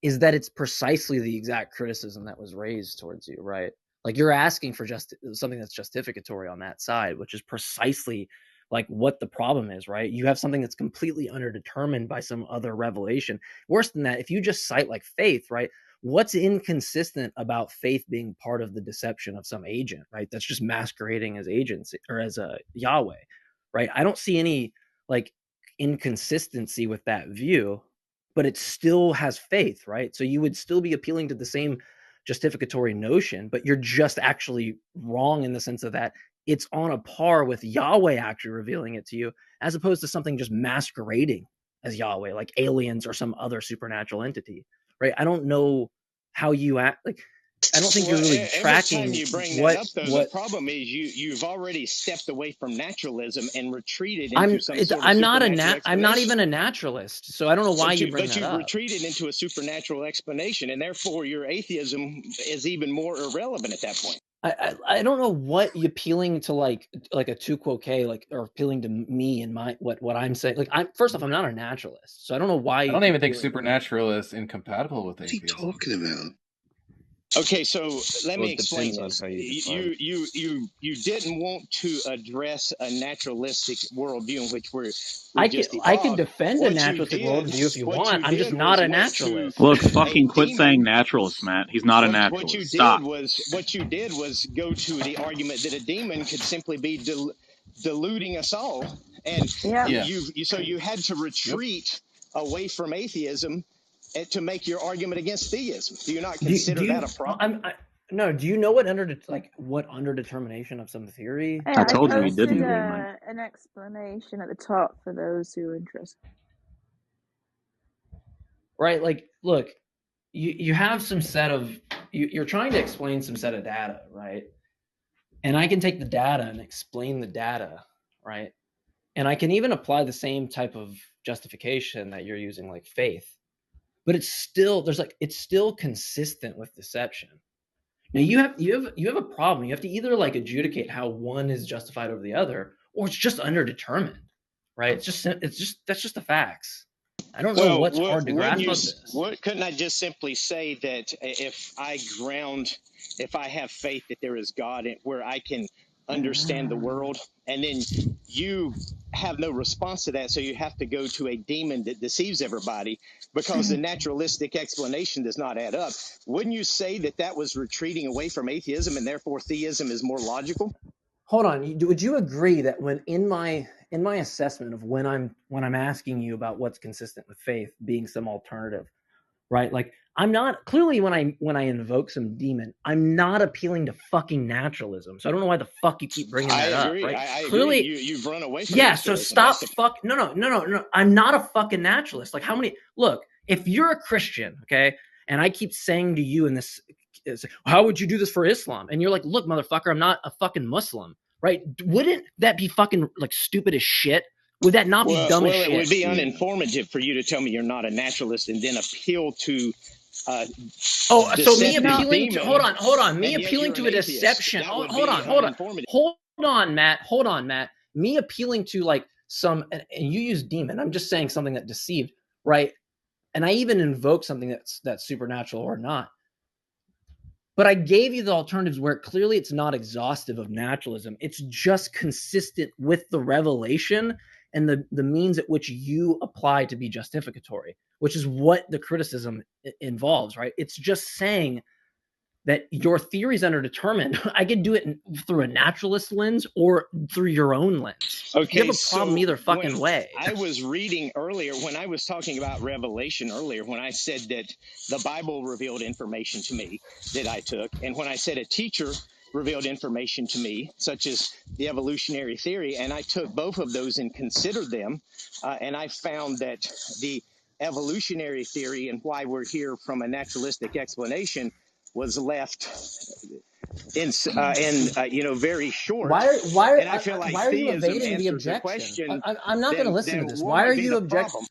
is that it's precisely the exact criticism that was raised towards you, right? Like you're asking for just something that's justificatory on that side, which is precisely like what the problem is, right? You have something that's completely underdetermined by some other revelation. Worse than that, if you just cite like faith, right? What's inconsistent about faith being part of the deception of some agent, right? That's just masquerading as agency or as a Yahweh, right? I don't see any like inconsistency with that view, but it still has faith, right? So you would still be appealing to the same justificatory notion, but you're just actually wrong in the sense of that it's on a par with Yahweh actually revealing it to you, as opposed to something just masquerading as Yahweh, like aliens or some other supernatural entity, right? I don't know how you act. Like, I don't think you're really Every time tracking you bring that what up, though, the problem is you've already stepped away from naturalism and retreated into some sort of supernatural explanation. I'm not even a naturalist, so I don't know why you bring that you've up. retreated into a supernatural explanation, and therefore your atheism is even more irrelevant at that point. I don't know what you appealing to like a tu quoque, like, or appealing to me and my what I'm saying. Like, first off, I'm not a naturalist, so I don't know why I you don't keep even think doing supernatural is incompatible with What's he atheism. talking about? Okay, so let Well, me it explain depends this. on how you define it. You didn't want to address a naturalistic worldview in which we I just can evolved. defend a naturalistic worldview if you want. I'm just not a naturalist. Look, a fucking quit saying demon. naturalist, Matt. He's not a What you naturalist. did Stop. was go to the argument that a demon could simply be deluding us all, and Yeah. Yeah. so you had to retreat away from atheism to make your argument against theism. Do you not consider that a problem? No, do you know what what underdetermination of some theory? Hey, I I told you he posted didn't, Demon. an explanation at the top for those who are interested. Right, like, look, you have some set of you're trying to explain some set of data, right? And I can take the data and explain the data, right? And I can even apply the same type of justification that you're using, like faith, but it's still it's still consistent with deception. Now you have a problem. You have to either like adjudicate how one is justified over the other, or it's just underdetermined, right? It's just that's just the facts. I don't know what's hard to grasp about this. Couldn't I just simply say that if I have faith that there is God where I can understand the world, and then you have no response to that, so you have to go to a demon that deceives everybody because the naturalistic explanation does not add up? Wouldn't you say that that was retreating away from atheism, and therefore theism is more logical? Hold on. Would you agree that when in my assessment of when I'm asking you about what's consistent with faith being some alternative, right? Like, I'm not clearly when I invoke some demon, I'm not appealing to fucking naturalism. So I don't know why the fuck you keep bringing that up, right? I Clearly, agree. You've run away from yeah. So naturalism. stop. No. I'm not a fucking naturalist. Like, how many? Look, if you're a Christian, okay, and I keep saying to you in this, how would you do this for Islam? And you're like, look, motherfucker, I'm not a fucking Muslim, right? Wouldn't that be fucking like stupid as shit? Would that not be dumb as shit? It would be uninformative for you to tell me you're not a naturalist and then appeal to so me appealing to hold on. Me appealing to a deception. Hold on, Matt. Me appealing to like some, and you use demon. I'm just saying something that deceived, right? And I even invoke something that's supernatural or not. But I gave you the alternatives where clearly it's not exhaustive of naturalism. It's just consistent with the revelation and the means at which you apply to be justificatory, which is what the criticism involves, right? It's just saying that your theories are determined. I could do it through a naturalist lens or through your own lens. Okay, You have a problem either fucking way. I was reading earlier, when I was talking about revelation earlier, when I said that the Bible revealed information to me that I took, and when I said a teacher revealed information to me, such as the evolutionary theory, and I took both of those and considered them, and I found that the evolutionary theory and why we're here from a naturalistic explanation was left in very short. And I feel like why are you theism evading the answers the objection? question. I'm not going to listen to this. Why are you objecting?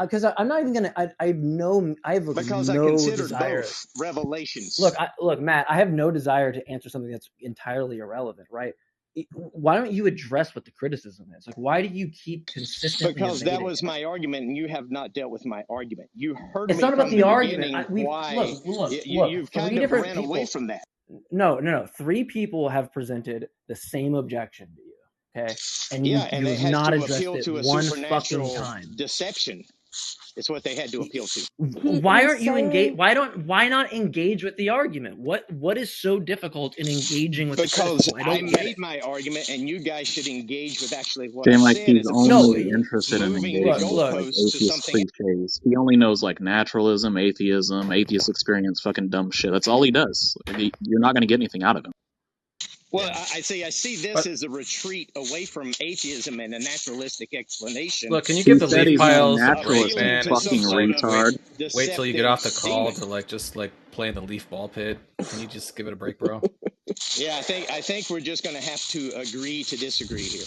Because I'm not even going to. I have no desire. Both revelations. Look, Matt. I have no desire to answer something that's entirely irrelevant, right? Why don't you address what the criticism is? Like, why do you keep consistently? Because that was my argument, and you have not dealt with my argument. You heard it's me not about from the argument. Why look, you've kind of ran away from that. No. 3 people have presented the same objection to you. Okay, and you they have not to addressed appeal it to a one supernatural fucking time. Deception. It's what they had to appeal to. Why aren't you engaged? Why not engage with the argument? What is so difficult in engaging with the criticism? I made my argument, and you guys should engage with actually what Seem I like said. he's only interested in engaging with like goalposts atheist cliches. He only knows like naturalism, atheism, atheist experience, fucking dumb shit. That's all he does. You're not going to get anything out of him. Well, I see this as a retreat away from atheism and a naturalistic explanation. Look, can you give the leaf piles a break, naturalist, man? fucking retard. Wait till you get off the call to like just like play in the leaf ball pit. Can you just give it a break, bro? Yeah, I think we're just going to have to agree to disagree here.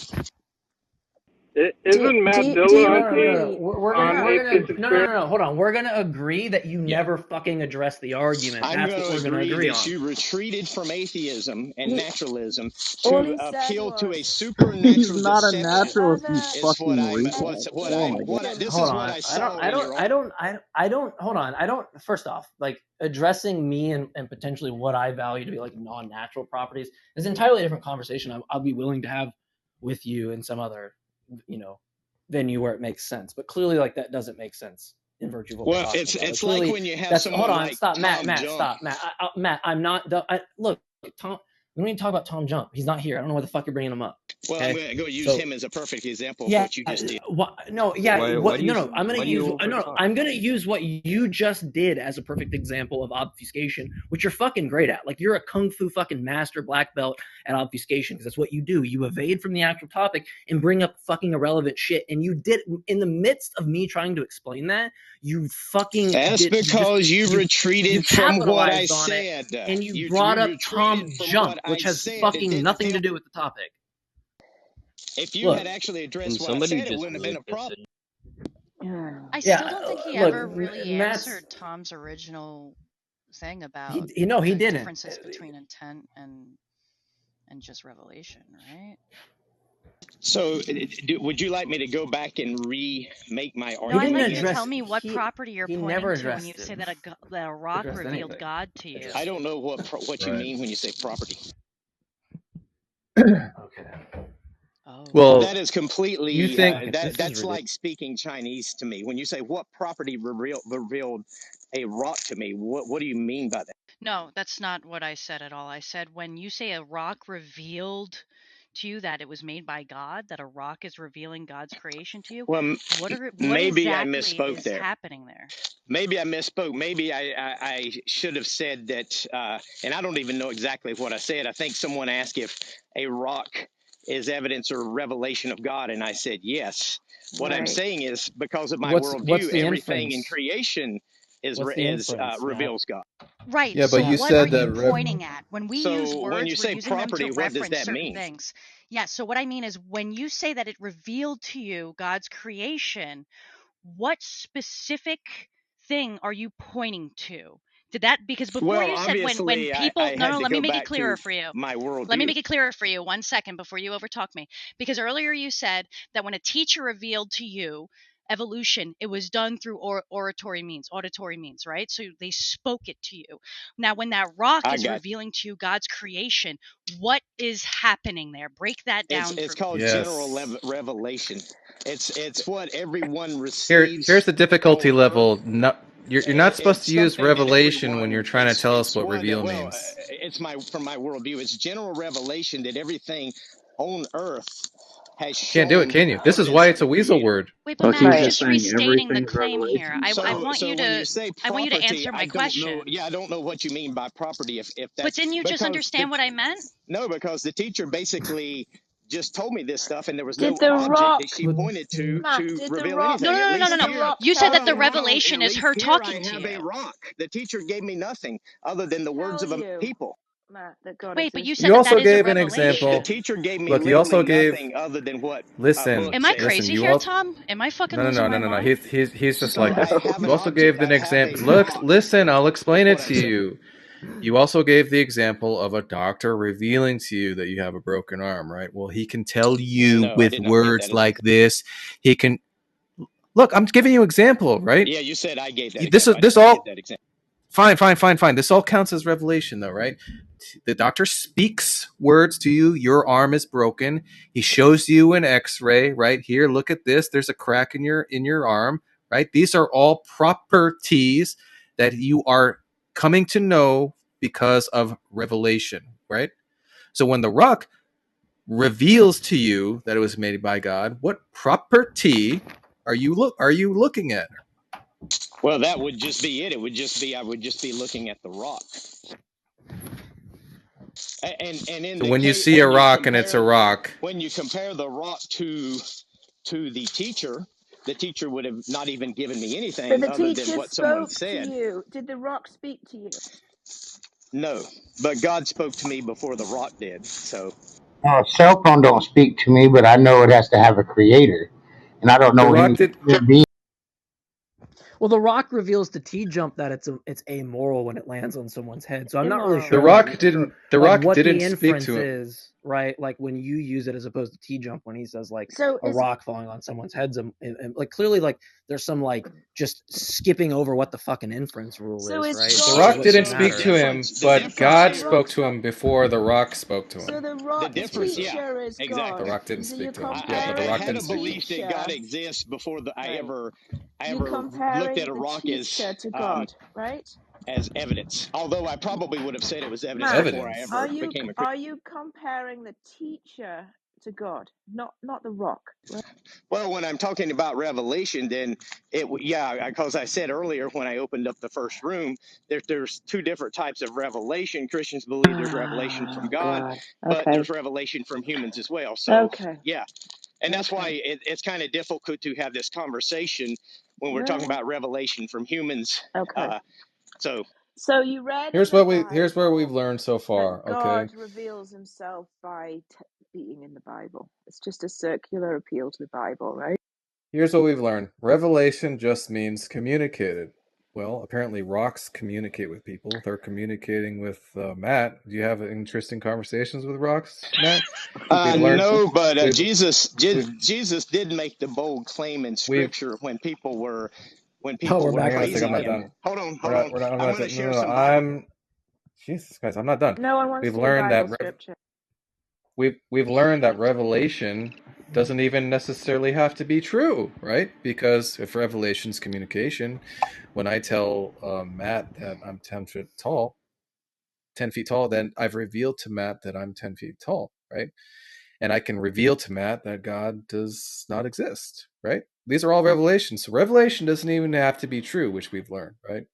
Isn't Matt Dillahunty No, hold on. We're gonna agree that you never fucking addressed the argument. That's what we're gonna agree on. You retreated from atheism and naturalism to appeal to a supernatural. He's not a naturalist. You fucking First off, like addressing me and potentially what I value to be like non-natural properties is an entirely different conversation. I'll be willing to have with you in some other venue where it makes sense, but clearly like that doesn't make sense in virtue of what it's like when you have someone like stop Tom Matt Jump. Stop Matt I'm not look Tom, we don't even talk about Tom Jump. He's not here. I don't know why the fuck you're bringing him up. Well, I'm going to go use him as a perfect example of what you just did. I'm going to use what you just did as a perfect example of obfuscation, which you're fucking great at. Like you're a kung fu fucking master black belt at obfuscation because that's what you do. You evade from the actual topic and bring up fucking irrelevant shit. And you did in the midst of me trying to explain that. You fucking. That's because you retreated from what I said, and you brought up Tom Jump, which has fucking nothing to do with the topic. If you had actually addressed what I said, it wouldn't have been a problem. I still don't think he ever really answered Tom's original thing about he didn't. Differences between intent and just revelation, right? So, would you like me to go back and remake my argument? No, I'd like you to tell me what property you're pointing to when you say that a rock revealed God to you. I don't know what you mean when you say property. Okay. Oh. Well, that is completely. You think that's like speaking Chinese to me. When you say what property revealed a rock to me, what do you mean by that? No, that's not what I said at all. I said when you say a rock revealed to you that it was made by God, that a rock is revealing God's creation to you. Well, what maybe exactly I misspoke is there. happening there? Maybe I misspoke. Maybe I should have said that, and I don't even know exactly what I said. I think someone asked if a rock is evidence or revelation of God, and I said yes. What I'm saying is because of my worldview, everything in creation reveals God. Right. Yeah, so but you what said are that you pointing at? When we use words, when you say we're using property, them to what does reference that certain mean? things. Yeah. So what I mean is when you say that it revealed to you God's creation, what specific thing are you pointing to? Did that because before you said when people let me make it clearer for you. My worldview. Let me make it clearer for you 1 second before you overtalk me. Because earlier you said that when a teacher revealed to you evolution, it was done through auditory means, right? So they spoke it to you. Now, when that rock is revealing to you God's creation, what is happening there? Break that down. It's called general revelation. It's what everyone receives. Here's the difficulty level. You're not supposed It's to use something that revelation when you're everyone trying to tell us it's what one that, reveal well, means. it's from my worldview. It's general revelation that everything on earth has Can't do it, shown can you? This is why evidence it's of a a weasel creator. word. Wait, but Well, Matt, he was you're Right. just just saying restating the everything's claim here. revelation. I So want you When to you say I want you to property, answer I my don't know. Yeah, I questions. don't know what you mean by property. If But that's didn't you just because understand what I meant? no, because the teacher basically just told me this stuff, and there was Did no the object that rock, she pointed Matt, to did the reveal rock, No, anything. no, At no, no, no, least did no. the here, rock You said tell that the hold you, on. At revelation is least her here, I talking to have a you. rock. The teacher gave me nothing other than the words tell of a you, people. Matt, that God Wait, but you exists? said You that also that is a gave an The example. revelation. teacher gave me Look, you literally also gave. nothing other than what a Listen, book Am I said. listen. crazy You here, also. Tom? Am I fucking No, no, losing no, my no, no, no. mind? He's just So like I this. have You an also gave object. an I have example. a Look, rock, listen. I'll is explain it what I to said. you. You also gave the example of a doctor revealing to you that you have a broken arm, right? Well, he can tell you No, I with did not give that words as an like example. this. He can look. I'm giving you an example, right? Yeah, you said I gave that This is example. I this did not give all that example. fine. This all counts as revelation, though, right? The doctor speaks words to you. Your arm is broken. He shows you an X-ray, right? Here, look at this. There's a crack in your arm, right? These are all properties that you are coming to know because of revelation, right? So when the rock reveals to you that it was made by God, what property are you looking at? Well, that would just be it. It would just be I would just be looking at the rock. And in So the when you case see a rock and it's a rock, when you compare the rock to the teacher would have not even given me But anything the other than teacher what someone spoke to said. you. Did the rock speak to you? No, but God spoke to me before the rock did. So Cell phone don't speak to me, but I know it has to have a creator, and I don't the know rock any did. human being. Well, the rock reveals to T Jump that it's amoral when it lands on someone's head. So I'm not really Immoral. The sure like rock didn't. The like rock what didn't the speak inference to him. is, right? Like when you use it as opposed to T Jump when he says like So a is rock falling on someone's heads, and like clearly like there's some like just skipping over what the fucking inference rule so is, is right? The God rock so didn't so the speak to Matter. him, difference the but difference is God the here. rock spoke to him before the rock spoke to so him. the That's what it Yeah, says. teacher is The exactly. God. rock didn't So speak you're to him. Yeah, but the I comparing rock had the didn't a speak to him. belief that God teacher. exists before Right. I You're ever looked at comparing a the rock teacher to God, right? as evidence. Although I probably would have said it was evidence Matt, before I Evidence. ever became a Christian. are you comparing the teacher to God, not the rock, right? Well, when I'm talking about revelation, then because I said earlier when I opened up the first room, there's two different types of revelation. Christians believe there's revelation from Oh God, God. but Okay. there's revelation from humans as well. So Okay. yeah, and that's why Okay. it's kind of difficult to have this conversation when we're talking No. about revelation from humans. Okay. Uh, so So you read in Here's the where we've Bible learned so that far. Okay. God reveals himself by being in the Bible. It's just a circular appeal to the Bible, right? Here's what we've learned. Revelation just means communicated. Well, apparently rocks communicate with people. They're communicating with Matt. Do you have interesting conversations with rocks, Matt? We've learned. no, but We've Jesus we've Jesus did make the bold claim in we've. Scripture when Oh, people we're were Hang back on a on the second. I'm praising not him. Bible. done. Hold on, We're hold not. on. We're not. I'm I'm not going to done. No, share no, no. some Bible. Jesus Christ. I'm not done. No one wants We've to hear learned Bible that. scripture. We've learned that revelation doesn't even necessarily have to be true, right? Because if revelation's communication, when I tell Matt that I'm 10 feet tall, then I've revealed to Matt that I'm 10 feet tall, right? And I can reveal to Matt that God does not exist, right? These are all revelations. So revelation doesn't even have to be true, which we've learned, right?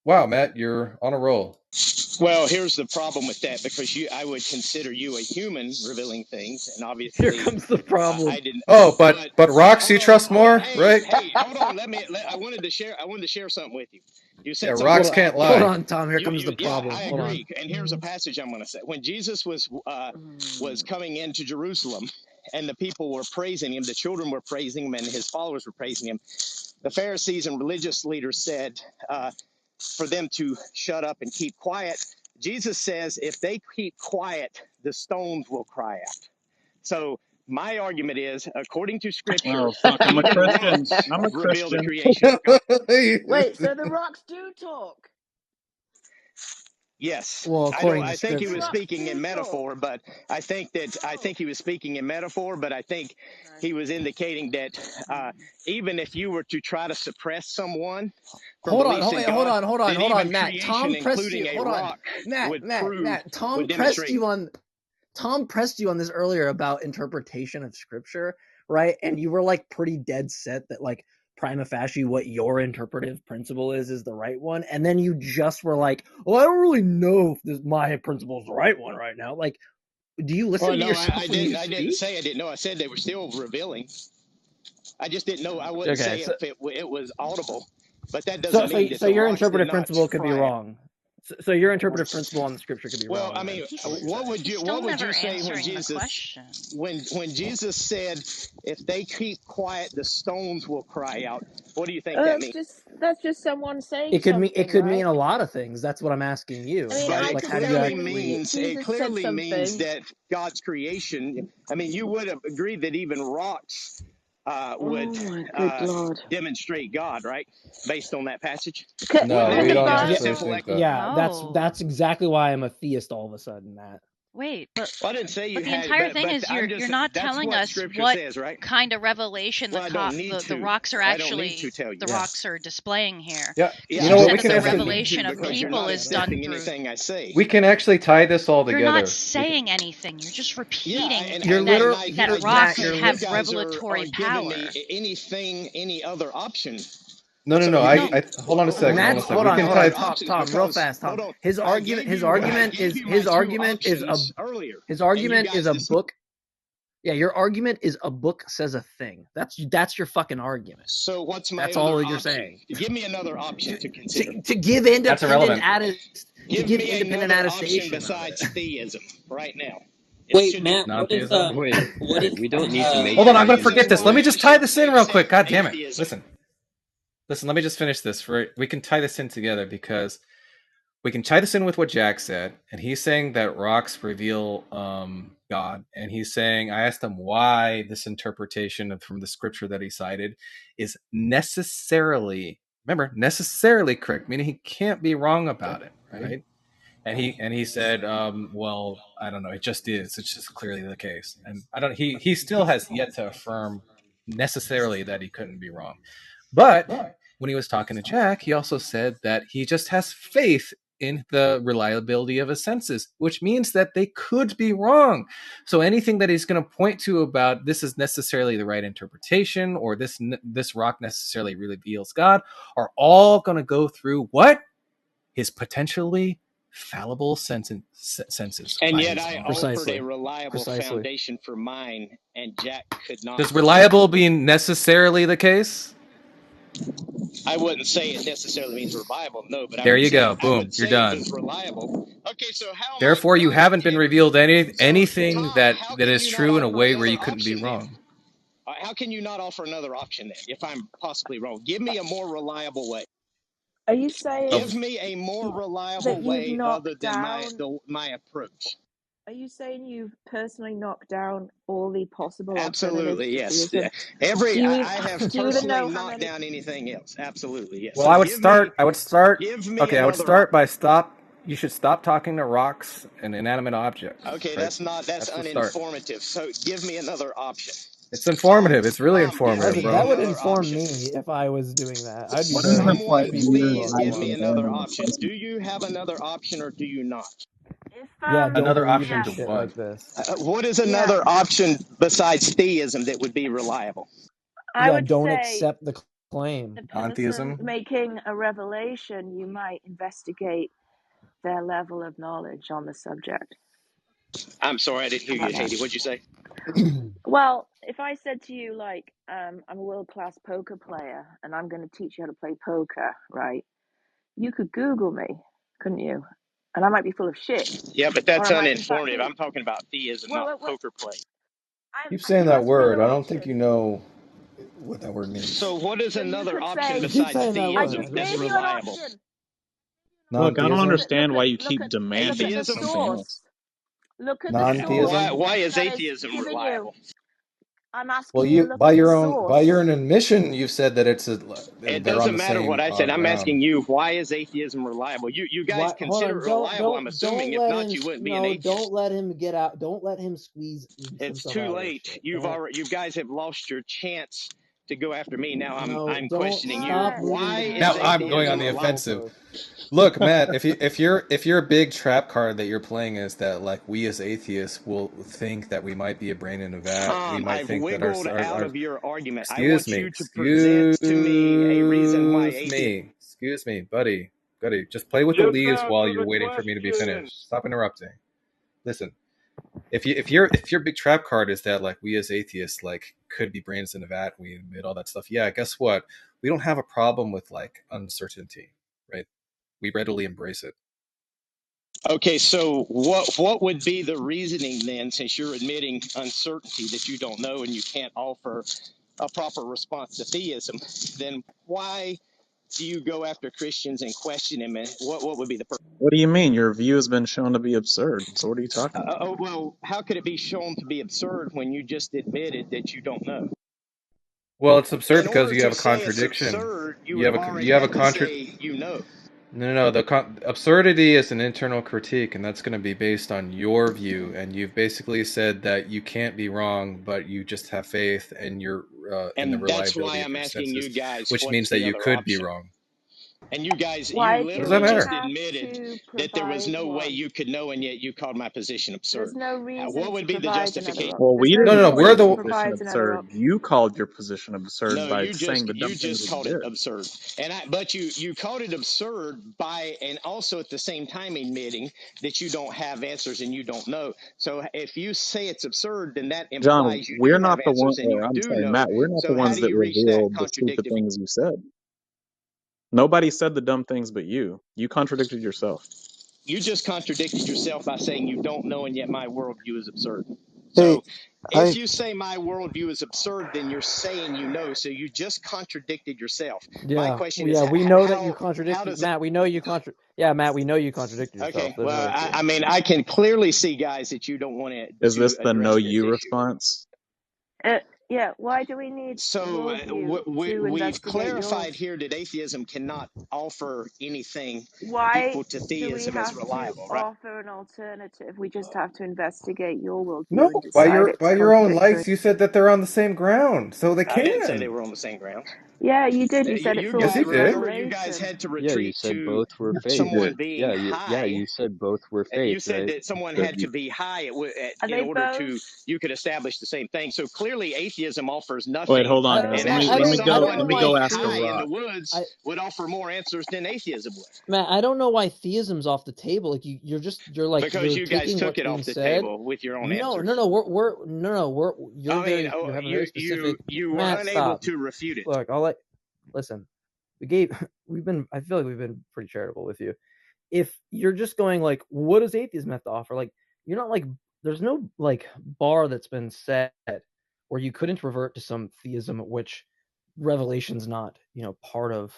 Wow, Matt, you're on a roll. Well, here's the problem with that because I would consider you a human revealing things, and Here obviously comes the problem. I didn't. Oh, But but rocks you trust hold on. more, Hey, right? hold on. I wanted to share. I wanted to share something with you. You Yeah, said something rocks Hold on, can't about hold lie. on, Tom. Here comes the yeah, problem. I Hold on. agree. And here's a passage I'm going to say. When Jesus was coming into Jerusalem, and the people were praising him, the children were praising him, and his followers were praising him. The Pharisees and religious leaders said for them to shut up and keep quiet. Jesus says, if they keep quiet, the stones will cry out. So my argument is, according to Scripture, Oh fuck! I'm a even Christian. rocks I'm a reveal the Christian. creation of God. Wait, so the rocks do talk? Yes, Well, I don't. according to I think he was scripture. speaking in metaphor, but I think he was speaking in metaphor. But I think he was indicating that even if you were to try to suppress someone from Hold on, beliefs hold, in wait, hold God, on, hold on, then hold even on, Matt. creation, Tom pressed you. including a Hold on, rock, Matt, would Tom would pressed demonstrate. you on. Tom pressed you on this earlier about interpretation of scripture, right? And you were like pretty dead set that like prima facie what your interpretive principle is the right one, and then you just were like, "Well, I don't really know if my principle is the right one right now." Like, do you listen Well, to no, yourself I when you didn't. I didn't speak? say I didn't know. I said they were still revealing. I just didn't know. I wouldn't Okay, say if it was audible, but that so doesn't so mean that so the your rocks did interpretive not principle could be cry out. wrong. So your interpretive principle on the scripture could be Well, wrong. I Then mean, is what you're saying. He's what still would never you say when answering the Jesus question. when Jesus said, "If they keep quiet, the stones will cry out"? What do you think that That's means? just someone saying It something, could mean right? a lot of things. That's what I'm asking I you, mean, But right? I it Like, could have you say clearly that actually? means Jesus said something. that God's creation. I mean, you would have agreed that even rocks would Oh my good Lord. demonstrate God, right? Based on that passage, No, wouldn't that Wouldn't we the be don't just a Yeah, actually Bible? simple? think that. yeah. No. That's exactly why I'm a theist all of a sudden. That Wait, but Well, I didn't say you the had, entire thing but is I'm you're just not that's telling what us Scripture what says, right? kind of revelation Well, I don't need the to. rocks are I don't need to actually tell you. the Yeah. rocks are displaying here. Yeah. Because Yeah, You know you what? said We that can the I actually. don't need to revelation of because you're people not is done accepting through. anything I say. We can actually tie this all You're not together. We can. saying anything. You're just Yeah, repeating you're that literal. that You're Matt. rocks You're you have guys are revelatory giving power. me any other option. No, no, So no. you No, I hold on a second. Hold on a Matt's second. hold We on, can hold tie. on. other Tom, options Tom, real because fast, Tom. hold on, His I argument. gave His you argument is. my His two argument is a. options earlier, His and you argument guys is a dismissed. book. Yeah, your argument is a book says a thing. That's your fucking argument. So what's my That's other all you're option? saying. Give me another option to consider. To give That's independent irrelevant. to Give give me independent another option attestation of it. besides theism right now. It Wait, should be. Matt, Non-theism. what if We don't need to make Hold on. I'm you gonna Theism use is forget your this. Let why me you just tie should this in real accept quick. God damn it. atheism. Listen. Listen. Let me just finish this. We can tie this in together because we can tie this in with what Jack said, and he's saying that rocks reveal God, and he's saying I asked him why this interpretation from the scripture that he cited is necessarily correct, meaning he can't be wrong about it, right? And he said, well, I don't know, it just is. It's just clearly the case, and I don't. He still has yet to affirm necessarily that he couldn't be wrong. But when he was talking to Jack, he also said that he just has faith in the reliability of his senses, which means that they could be wrong. So anything that he's going to point to about this is necessarily the right interpretation or this rock necessarily reveals God are all going to go through what? His potentially fallible senses. And By yet his I own. offered a Precisely. reliable Precisely. foundation for mine, and Jack could not Does refute it. reliable being necessarily the case? I wouldn't say it necessarily means reliable, no, but There you go. Boom. would You're say it done. was reliable. Okay, so how am I Therefore, you right haven't been then? revealed So, anything Tom, how that can is you not true in a offer way where another you couldn't be option then? wrong. How can you not offer another option then if I'm possibly wrong? Give me a more reliable way. Are you saying Give me a more that reliable you've way other knocked than down? my approach. Are you saying you've personally knocked down all the possible alternatives Absolutely, to yes. theism? I have Do you even personally know how knocked many? down anything else. Absolutely, yes. Well, So I would start. give me Okay, I would another option. start by stop. You should stop talking to rocks and inanimate objects. Okay, Right. that's That's the start. uninformative. So give me another option. It's informative. It's really Give informative, me That bro. would another inform option. me if I was doing that. I'd be What is very. this Someone like I'd be super weird please far give along. me Bible another Bible option. Do discussion? you have another option or do you not? If Yeah, don't Another believe option in to shit what? like this. What is yeah, another option besides theism that would be reliable? I Yeah, would don't say accept the claim. the person Non-theism. making a revelation, you might investigate their level of knowledge on the subject. I'm sorry, I didn't hear How you, about that? Haiti. What'd you say? Well, if I said to you, like, I'm a world-class poker player and I'm going to teach you how to play poker, right? You could Google me, couldn't you? And I might be full of shit, Yeah, but or that's I might, in fact, uninformative. be. I'm talking about theism, not Well, poker play. Keep saying you that asked for word. another I don't think option, you know what that word means. So what is so you another could option say, You keep besides saying that I word. theism just That's that's gave you ridiculous. an reliable? option. Look, I don't Look Non-theism. at look understand at why you look keep at look at demanding the Atheism? something source. else. Look at the Why source Non-theism. why is that is atheism giving you. reliable? I'm asking Well, you to you look at the by your source. own admission, you've said that It they're on doesn't the matter what same I said. I'm ground. asking you, why is atheism reliable? You guys Why? Hold consider on. it reliable, I'm Don't assuming. If let not, him. you wouldn't be an No, don't atheist. let him get out. Don't let him squeeze It's himself too out of this late. shit. Don't. You guys have lost your chance to go after me. Now No, I'm don't questioning you. stop What moving Why the is Now I'm going on atheism the goalpost. reliable? offensive. Goalpost. Look, Matt, if your big trap card that you're playing is that like we as atheists will think that we might be a brain in a vat, we might I've think that wiggled out of your argument. I excuse want me, you to present to me a reason why atheism. excuse me, buddy, just play with the Just leaves while answer you're the waiting for me to be question. finished. Stop interrupting. Listen, if your big trap card is that like we as atheists like could be brains in a vat, we admit all that stuff. Yeah, guess what? We don't have a problem with like uncertainty, right? We readily embrace it. Okay, so what would be the reasoning then, since you're admitting uncertainty that you don't know and you can't offer a proper response to theism? Then why do you go after Christians and question them? And what would be the purpose? What do you mean? Your view has been shown to be absurd. So what are you talking about? Well, how could it be shown to be absurd when you just admitted that you don't know? Well, it's absurd In because order you have to a say it's contradiction. absurd, you would have already You have a had to contra. say you know. No. The absurdity is an internal critique, and that's going to be based on your view. And you've basically said that you can't be wrong, but you just have faith and you're in the And that's why reliability of I'm your asking senses, you guys, which means what's that the you other could be option? wrong. And you guys, you Why What does do that literally we just matter? have admitted to that there was provide no way one? you could know, and yet you called my position There's absurd. no reason What to would be the provide another justification? op- Well, there's we no didn't No, call we're reason your to the position provide another absurd. option. You called your position absurd No, by saying the dumb things that you called it did. absurd, but you called it absurd by, and also at the same time admitting that you don't have answers and you don't know. So if you say it's absurd, then that John, implies you we're do have not the one, answers and or you I'm do sorry, know. Matt, we're not the So how ones do that you reach that revealed the stupid contradictive? things you said. Nobody said the dumb things but you. You contradicted yourself. You just contradicted yourself by saying you don't know, and yet my worldview is absurd. Hey, So if I you say my worldview is absurd, then you're saying you know. So you just contradicted yourself. My Yeah, question is, yeah. We know that you how contradicted does it? Matt. We know you Yeah, Matt. We know you contradicted yourself. Okay, There's no well, issue. I mean, I can clearly see, guys, that you don't want Is to this the no address this you issue. response? Yeah, why do we need So worldview to we've investigate clarified yours? here that atheism cannot offer anything Why equal to do we theism as have to reliable, right? offer an alternative? We just have to investigate your No, worldview and decide it's by your own contradictory. lights, you said that they're on the same ground, so they I didn't say they can. were on the same ground. Yeah, you did. You said it's You Yes, all he guys, did. remember, you guys revelation. had to Yeah, you retreat said to both were Yes, you faith. did. someone being Yeah, high. you said both were faith, You said right? that someone But had to be high Are in they order both? to you could establish the same thing. So clearly, atheism offers wait, nothing, hold on, guys. and Let Matt, me actually, I don't someone know let me why go being ask a high in theism. the rock. woods I would offer more answers than atheism would, Matt, I don't know why theism's off the table. Like you're like because you're you guys taking took what's it being off the said. table with your own No, no, answers. no. We're no, no. We're I mean, you have a very you specific. were Matt, unable stop. to refute it. Look, listen. We've been. I feel like we've been pretty charitable with you. If you're just going like, what does atheism have to offer? Like, you're not like. There's no like bar that's been set where you couldn't revert to some theism, which revelation's not, part of,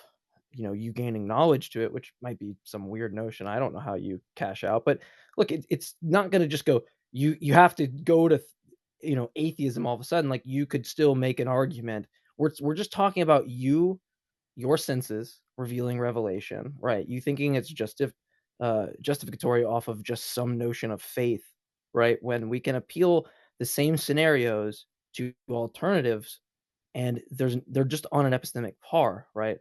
you gaining knowledge to it, which might be some weird notion. I don't know how you cash out, but look, it's not going to just go. You have to go to, atheism all of a sudden. Like you could still make an argument. We're just talking about your senses revealing revelation, right? You thinking it's justificatory off of just some notion of faith, right? When we can appeal the same scenarios to alternatives, and they're just on an epistemic par, right?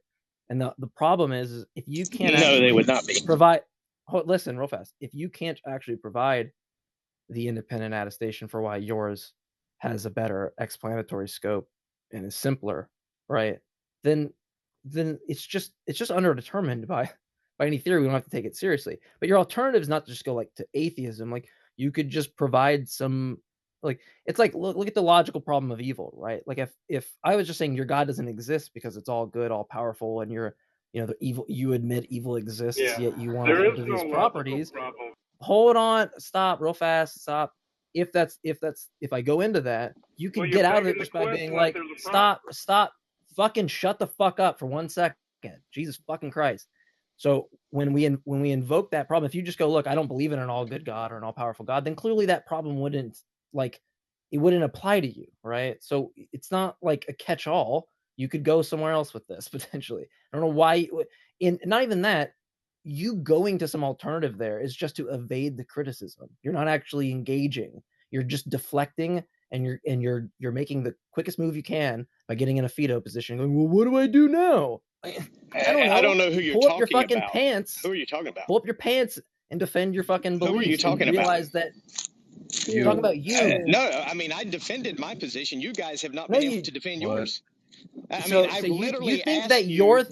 And the problem is if you can't No, they actually would not be. provide, listen real fast, if you can't actually provide the independent attestation for why yours has a better explanatory scope and is simpler, right? Then it's just underdetermined by any theory. We don't have to take it seriously. But your alternative is not to just go like to atheism. Like you could just provide some, like it's like look at the logical problem of evil, right? Like if I was just saying your God doesn't exist because it's all good, all powerful, and you're the evil, you admit evil exists, Yeah, yet you want to there is hold to no these logical properties. problem. Hold on, stop real fast, stop. If I go into that, you Well, could you're get out of begging it the just by being question that like, there's a problem. stop, fucking shut the fuck up for 1 second. Jesus fucking Christ. So when we invoke that problem, if you just go, look, I don't believe in an all good God or an all powerful God, then clearly that problem wouldn't like it wouldn't apply to you, right? So it's not like a catch-all. You could go somewhere else with this potentially. I don't know why. Not even that. You going to some alternative there is just to evade the criticism. You're not actually engaging. You're just deflecting, and you're making the quickest move you can by getting in a fetal position. Going, well, what do I do now? I don't know. I don't know who you're Pull up your talking fucking about. pants. Who are you talking about? Pull up your pants and defend your fucking beliefs. Who are you talking and realize about? that you're talking about you. No, I mean, I defended my position. You guys have not been able to defend yours. I mean, I've literally you think asked that your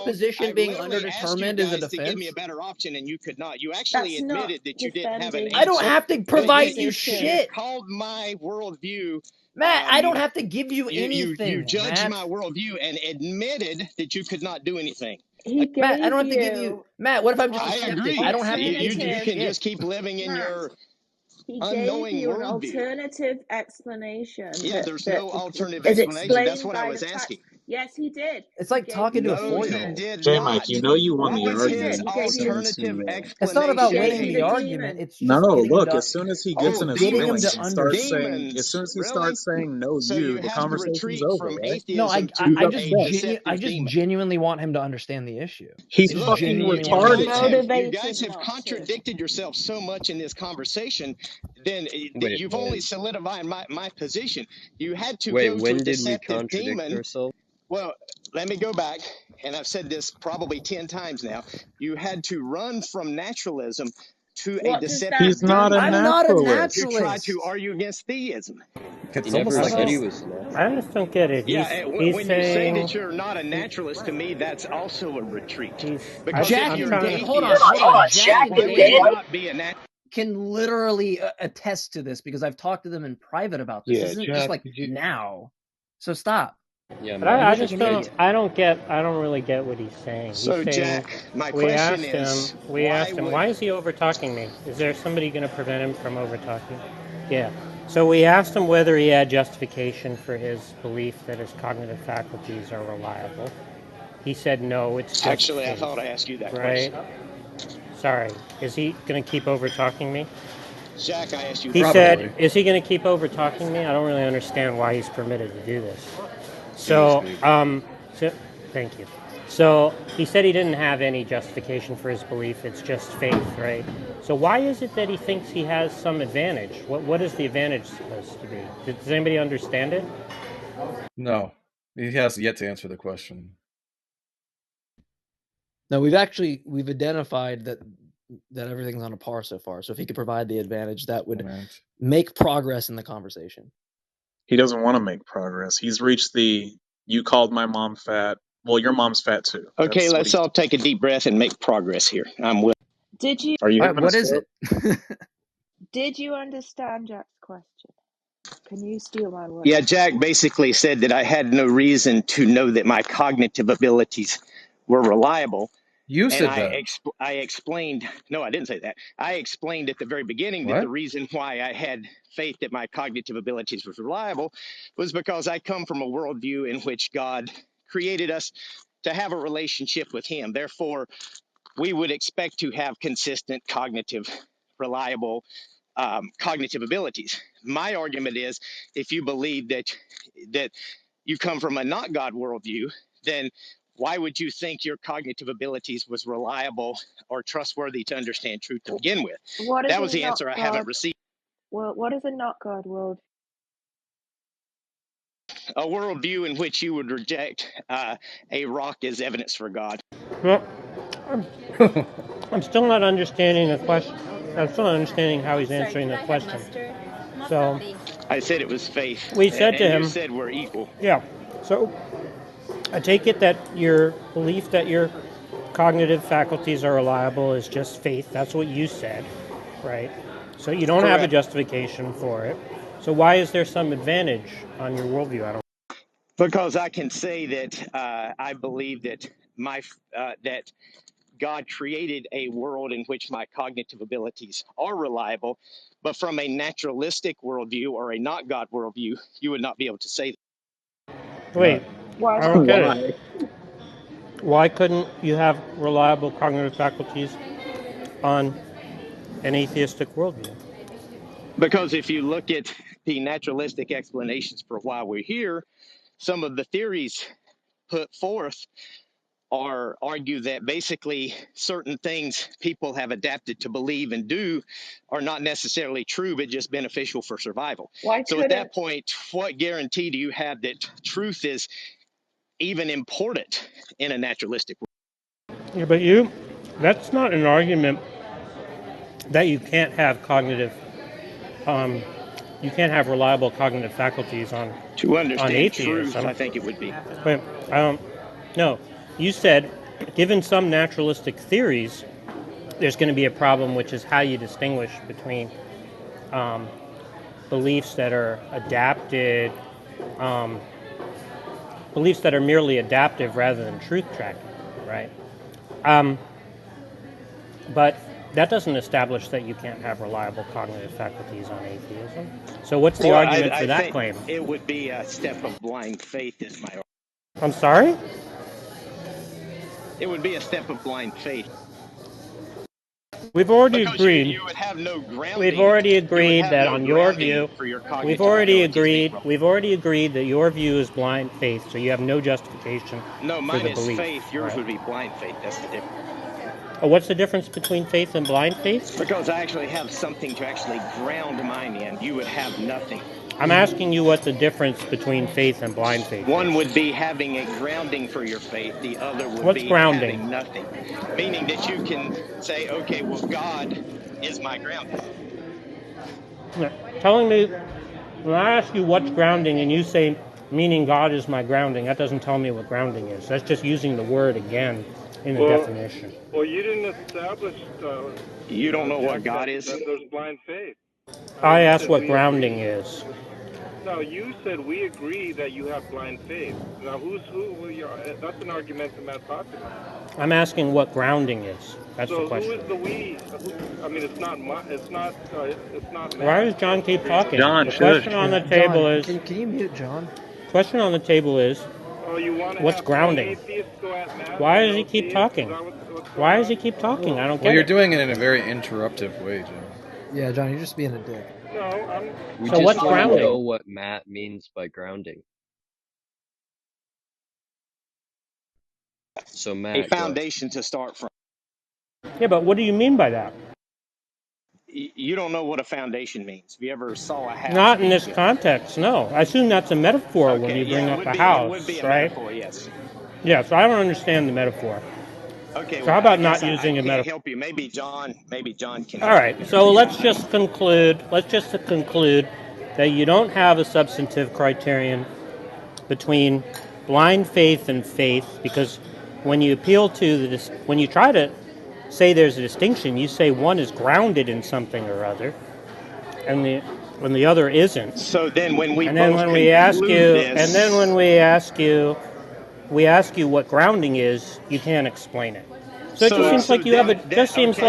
position I've being literally asked you underdetermined is a guys to give me a defense? better option, and you could not. You actually That's not admitted that you didn't have an defending I don't answer. have to your provide you position. shit. You called my worldview. Matt, I don't have to give you anything. You judged Matt. my worldview and admitted that you could not do anything. He gave Matt, I don't have to give you. Matt, what if I'm just a skeptic? agree. I don't have to give You you can shit. just keep living in your He unknowing gave you an worldview. alternative explanation. Yeah, there's that no alternative is explanation. That's explained what I by was the fact. asking. Yes, he did. It's like talking to a No, you 4-year-old. did J not. Mike, you know you won What the was his argument. He gave you. alternative explanation? It's not about winning you the the argument. demon. It's No, just getting him look, to. as soon as he gets in his getting him feelings to and starts saying, demons. as soon as he Really? starts saying no, So you, you the have to conversation's retreat over, from right? No, atheism to He's a upset. I deceptive just demon. genuinely want him to understand the issue. He's I just fucking genuinely You want him to retarded. understand. you guys have contradicted yourself so much in this conversation, then you've only solidified my position. You had to Wait, go to when a did we deceptive contradict demon. ourselves? Well, let me go back, and I've said this probably 10 times now. You had to run from naturalism to a What does deceptive that He's not a demon I'm not a to naturalist. try to naturalist. argue against theism. He It's never almost like said he he's was natural. I just don't get it. Yeah, He's when you say saying that you're not a naturalist, to me, that's also a retreat. Because if Jack you're and an Dave, hold atheist, on. Jack and why would Dave you not be a naturalist? can literally attest to this because I've talked to them in private about this. Yeah, This isn't Jack, just like did you? now. So stop. Yeah, But Matt. I look just like an don't. idiot. I don't really get what he's saying. So, He's saying Jack, my we question asked is, him. would Why is he over talking me? Is there somebody going to prevent him from over talking? Yeah. So we asked him whether he had justification for his belief that his cognitive faculties are reliable. He said no. It's just actually, I faith, thought I asked you that right? question. Sorry. Is he going to keep over talking me? Jack, I asked you. He said, is he going to keep over talking me? I don't really understand why he's permitted to do this. So, thank you. So he said he didn't have any justification for his belief. It's just faith, right? So why is it that he thinks he has some advantage? What is the advantage supposed to be? Does anybody understand it? No, he has yet to answer the question. No, we've identified that everything's on a par so far. So if he could provide the advantage, that would make progress in the conversation. He doesn't want to make progress. He's reached the, you called my mom fat. Well, your mom's fat too. Okay, That's let's all take a deep breath and make progress here. I'm willing. Did you? Are you having what a is it? Did you understand Jack's question? Can you steal my words? Yeah, Jack basically said that I had no reason to know that my cognitive abilities were reliable. You and said that. I explained, no, I didn't say that. I explained at the very beginning that the reason why I had faith that my cognitive abilities was reliable was because I come from a worldview in which God created us to have a relationship with him. Therefore, we would expect to have consistent cognitive, reliable cognitive abilities. My argument is, if you believe that you come from a not God worldview, then why would you think your cognitive abilities was reliable or trustworthy to understand truth to begin with? That was the answer I haven't received. Well, what is a not God world? A worldview in which you would reject a rock as evidence for God. Well, I'm still not understanding the question. I'm still not understanding how he's answering the question. So I said it was faith. We said to him, you said we're equal. Yeah. So I take it that your belief that your cognitive faculties are reliable is just faith. That's what you said, right? So you don't have a justification for it. So why is there some advantage on your worldview? I don't. Because I can say that I believe that that God created a world in which my cognitive abilities are reliable, but from a naturalistic worldview or a not God worldview, you would not be able to say that. Wait, why I don't get it. Why couldn't you have reliable cognitive faculties on an atheistic worldview? Because if you look at the naturalistic explanations for why we're here, some of the theories put forth argue that basically certain things people have adapted to believe and do are not necessarily true, but just beneficial for survival. Why So at couldn't that point, what guarantee do you have that truth is even important in a naturalistic world? Yeah, but that's not an argument that you can't have cognitive, you can't have reliable cognitive faculties on To understand truth, atheism. I think it would be. But no, you said, given some naturalistic theories, there's going to be a problem, which is how you distinguish between beliefs that are adapted, beliefs that are merely adaptive rather than truth tracking, right? But that doesn't establish that you can't have reliable cognitive faculties on atheism. So what's the argument for that claim? It would be a step of blind faith, is my argument. I'm sorry? It would be a step of blind faith. We've already Because agreed. you would have no grounding. We've already agreed that on your view. We've already agreed. We've already agreed that your view is blind faith, so you have no justification No, for mine the is belief. faith. Yours right? would be blind faith. That's the difference. What's the difference between faith and blind faith? Because I actually have something to actually ground mine in. You would have nothing. I'm asking you what the difference between faith and blind faith One is. would be having a grounding for your faith. The other would What's be grounding? having nothing. Meaning that you can say, okay, well, God is my grounding. Telling me, when I ask you what's grounding and you say, meaning God is my grounding, that doesn't tell me what grounding is. That's just using the word again in the definition. Well, you didn't establish... you don't know what God is? Then there's blind faith. I asked what grounding is. No, you said we agree that you have blind faith. Now, that's an argument that Matt's talking about. I'm asking what grounding is. That's the question. So who is the we? I mean, it's not Matt. Why does John keep talking? John, the question on the table is... Can you mute John? The question on the table is, what's grounding? Why does he keep talking? Why does he keep talking? I don't get it. Well, you're doing it in a very interruptive way, John. Yeah, John, you're just being a dick. No, We So just what's want to grounding? know what Matt means by grounding. So Matt, A foundation to start from. Yeah, but what do you mean by that? You don't know what a foundation means. Have you ever saw a house? Not in this context, no. I assume that's a metaphor when you bring up a house, it would be a right? metaphor, yes. Yeah, so I don't understand the metaphor. Okay. So well, how about I not guess using a I can't metaphor? help you. Maybe John can. All right, so let's just conclude that you don't have a substantive criterion between blind faith and faith, because when you appeal to when you try to say there's a distinction, you say one is grounded in something or other, and the other isn't. So then when we ask you what grounding is, you can't explain it. So it just seems like you have a. Just seems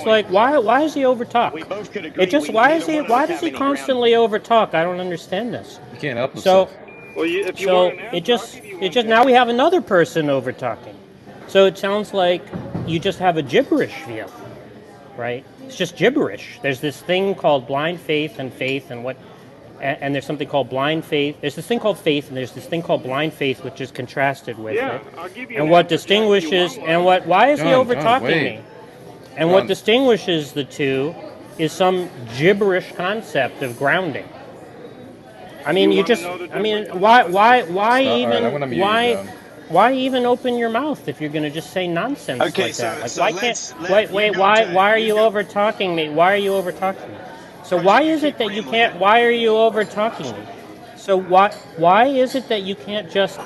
like why is he over talk? we both could agree. Why does he constantly over talk? I don't understand this. You can't help yourself. Now we have another person over talking. So it sounds like you just have a gibberish view, right? It's just gibberish. There's this thing called blind faith and there's something called blind faith. There's this thing called faith, and there's this thing called blind faith, which is contrasted with it. I'll give you and what distinguishes why is he over talking me? And what distinguishes the two is some gibberish concept of grounding. I mean, why even open your mouth if you're going to just say nonsense like that? Why are you over talking me? Why are you over talking me? So why is it that you can't? Why are you over talking me? So why is it that you can't just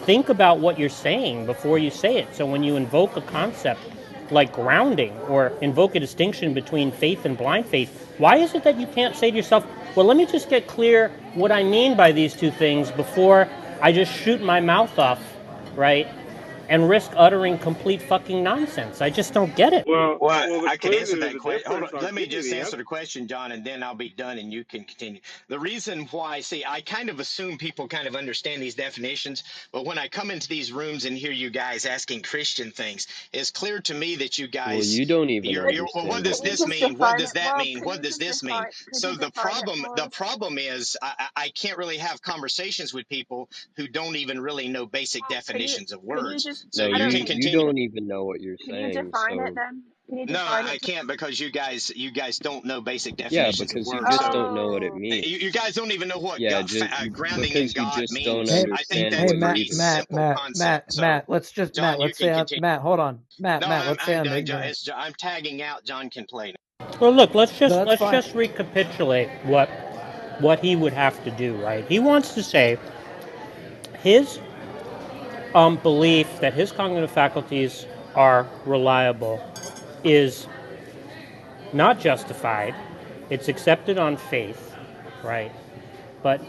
think about what you're saying before you say it? So when you invoke a concept like grounding or invoke a distinction between faith and blind faith, why is it that you can't say to yourself, well, let me just get clear what I mean by these two things before I just shoot my mouth off, right? and risk uttering complete fucking nonsense. I just don't get it. Well, Well, well, I could clearly answer there's that a question. Hold difference. on. I'll Let me give you just the answer answer. the question, John, and then I'll be done and you can continue. The reason why, see, I kind of assume people kind of understand these definitions, but when I come into these rooms and hear you guys asking Christian things, it's clear to me that you Well, guys, you don't even well, what understand does what Can you this just mean? What define does it, that Rob? mean? Can What you does just this mean? define? Could So you define it for the us? problem is I can't really have conversations with people who don't even really know basic Well, definitions of can you words. just? So No, I you don't can know. you continue. don't even know what you're Can you saying. define it So then? Can you No, define I it to? can't because you guys don't know basic yeah, definitions of because you words. just So don't know what it Oh, you means. guys don't even know what Yeah, grounding in because you God just don't means. Hey, I think understand that's hey, a what you're Matt, pretty even Matt, simple saying. Matt, concept. Matt, So, Matt. Let's just John, Matt. you Let's can say continue. Matt. Hold on, Matt, No, Matt. Let's say I'm I'm done, John. ignorant. I'm tagging out. John can play. Well, look, No, that's let's fine. just recapitulate what he would have to do, right? He wants to say his belief that his cognitive faculties are reliable is not justified. It's accepted on faith, right? But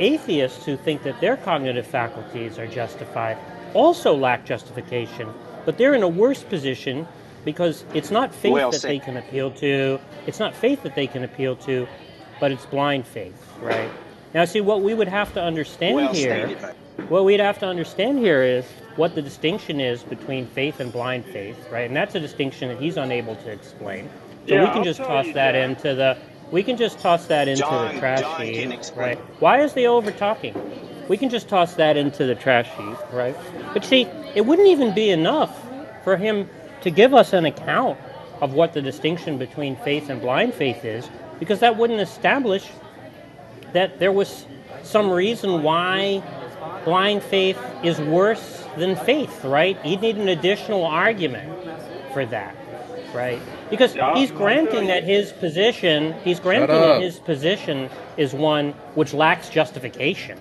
atheists who think that their cognitive faculties are justified also lack justification, but they're in a worse position because it's not faith Well that said. they can appeal to. It's not faith that they can appeal to, but it's blind faith, right? Now, see, what we would have to understand Well here, stated, mate. what we'd have to understand here is what the distinction is between faith and blind faith, right? And that's a distinction that he's unable to explain. So Yeah, we can I'll just tell toss you, that Jack. into the trash John heap, can explain. right? Why is the over talking? We can just toss that into the trash heap, right? But see, it wouldn't even be enough for him to give us an account of what the distinction between faith and blind faith is, because that wouldn't establish that there was some reason why blind faith is worse than faith, right? He'd need an additional argument for that, right? Because Yeah, he's I'll tell granting that you. he's Shut granting that up. his position is one which lacks justification,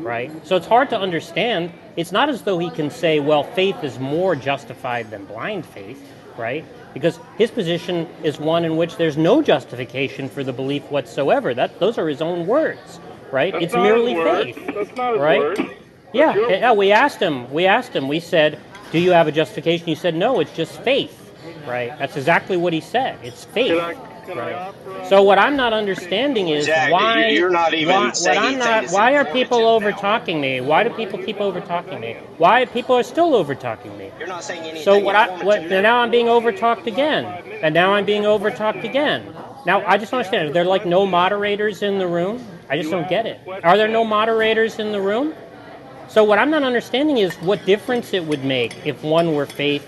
right? So it's hard to understand. It's not as though he can say, well, faith is more justified than blind faith, right? Because his position is one in which there's no justification for the belief whatsoever. Those are his own words, right? That's It's not his merely words. faith, That's not his right? words. That's Yeah, your. yeah, we asked him. We said, do you have a justification? He said, no, it's just faith, right? That's exactly what he said. It's Can faith, I can I right? offer up So what a I'm not justification understanding of is what you Jack, believe? you're not even what saying I'm anything not, that's why are people informative over now. talking me? Why do Why do people you keep keep over talking me? representing him? Why people are still over talking me? You're not saying So anything informative now. now I'm being Well, I over mean, for talked the last again. 5 minutes, And now you I'm asked being a over talked question. again. Now I Jack, just don't you asked understand. Are a there like no question. moderators in the room? I just You don't asked get a it. Are there no question. moderators in the room? So what I'm not understanding is what difference it would make if one were faith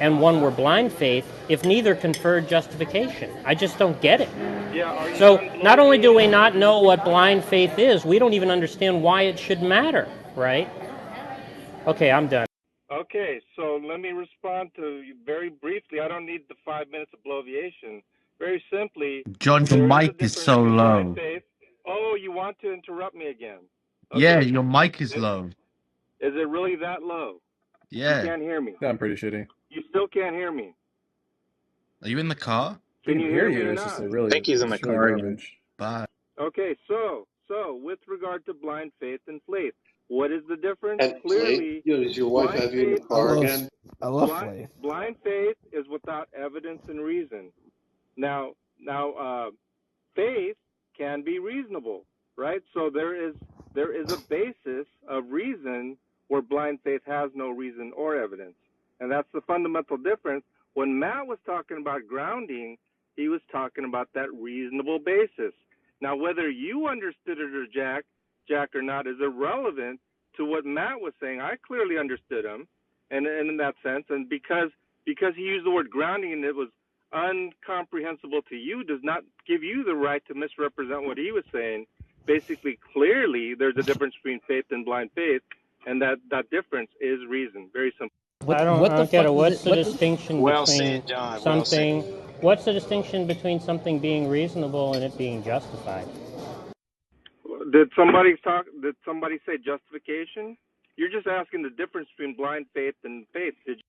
and one were blind faith if neither conferred justification. I just don't get it. Yeah, are you So done not only do we bloviating? not know what blind faith is, we don't even understand why it should matter, right? Okay, I'm done. Okay, so let me respond to you very briefly. I don't need the 5 minutes of bloviation. Very simply, John, your there is a mic is difference so between blind low. faith. Oh, you want to interrupt me again? Yeah, Okay. your mic is Is low. it really that low? You Yeah. can't hear me. Yeah, I'm pretty shitty. You still can't hear me. Are you in the car? We Can can you hear hear me you. or It's just not? I think he's in the it's really car again. garbage. Bye. Okay, so with regard to blind faith and faith, what is the difference? And Flay, Clearly, does your wife blind have you in the faith car again? I love Flay. blind faith is without evidence and reason. Now, faith can be reasonable, right? So there is a basis of reason where blind faith has no reason or evidence, and that's the fundamental difference. When Matt was talking about grounding, he was talking about that reasonable basis. Now, whether you understood it or Jack or not, is irrelevant to what Matt was saying. I clearly understood him, and in that sense, and because he used the word grounding and it was incomprehensible to you does not give you the right to misrepresent what he was saying. Basically, clearly, there's a difference between faith and blind faith, and that difference is reason. Very simple. What I the don't get fuck it. does What's it? the distinction Well said, between John. Well said. something? What's the distinction between something being reasonable and it being justified? Did somebody talk? Did somebody say justification? You're just asking the difference between blind faith and faith. Did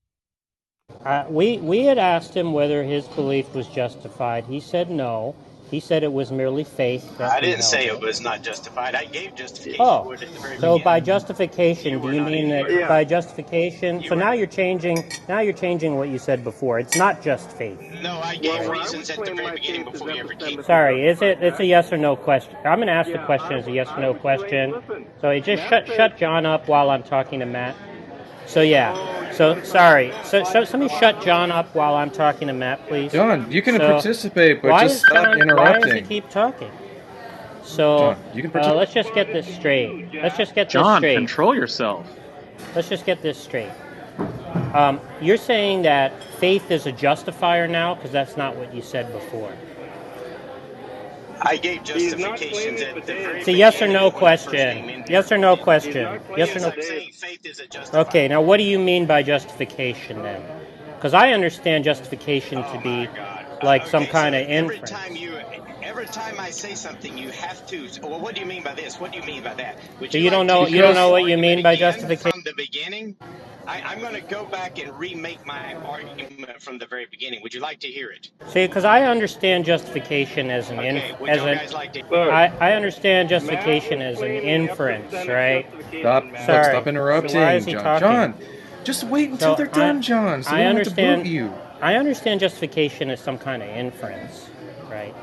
We had asked him whether his belief was justified. He said no. He said it was merely faith that I didn't compelled say it it. was not justified. I gave justification Oh, for it at the very so by beginning. justification, You do were you not in mean here. that Yeah. by justification? You So were. now you're changing. Now you're changing what you said before. It's not just faith, No, I Well, gave right? I would reasons at the claim very my beginning faith is before you ever came epistemic in. to Sorry, is justify it? It's that. a yes or no question. I'm going to ask the Yeah, question as a yes or I no would claim. question. Listen, So just Matt says, shut John up while I'm talking to Matt. So yeah. "Oh, you want So to talk to sorry. Matt? So somebody shut John up while I'm talking to Matt, Yeah, please. go ahead." John, you can So participate, but why just is stop John? Why does he interrupting. keep talking? So John, you can participate. let's just get this Responded to straight. you, Let's Jack. just get this John, straight. control yourself. Let's just get this straight. You're saying that faith is a justifier now, because that's not what you said before. I gave He's not justifications claiming at the today. very It's a yes or no beginning when I first question. came in Yes here. or no He's question. not Yes or claiming Yes, no. I'm today. saying faith is a Okay, justifier. now what do you mean by justification then? Because I understand justification to Oh be my God. like some Okay, so kind of every inference. time I say something, you have to. Well, what do you mean by this? What do you mean by that? Would So you like to you don't hear know my Because what you argument mean by again justification. from the beginning? I'm going to go back and remake my argument from the very beginning. Would you like to hear it? See, because I understand justification as an Okay. Would y'all guys like to? Look, I understand Matt justification is as an claiming inference, epistemic right? justification, Matt. Sorry. stop So why is interrupting, he John. talking? John, just wait until So they're done, John, so we I don't have to boot understand you. I understand justification as some kind of inference, right?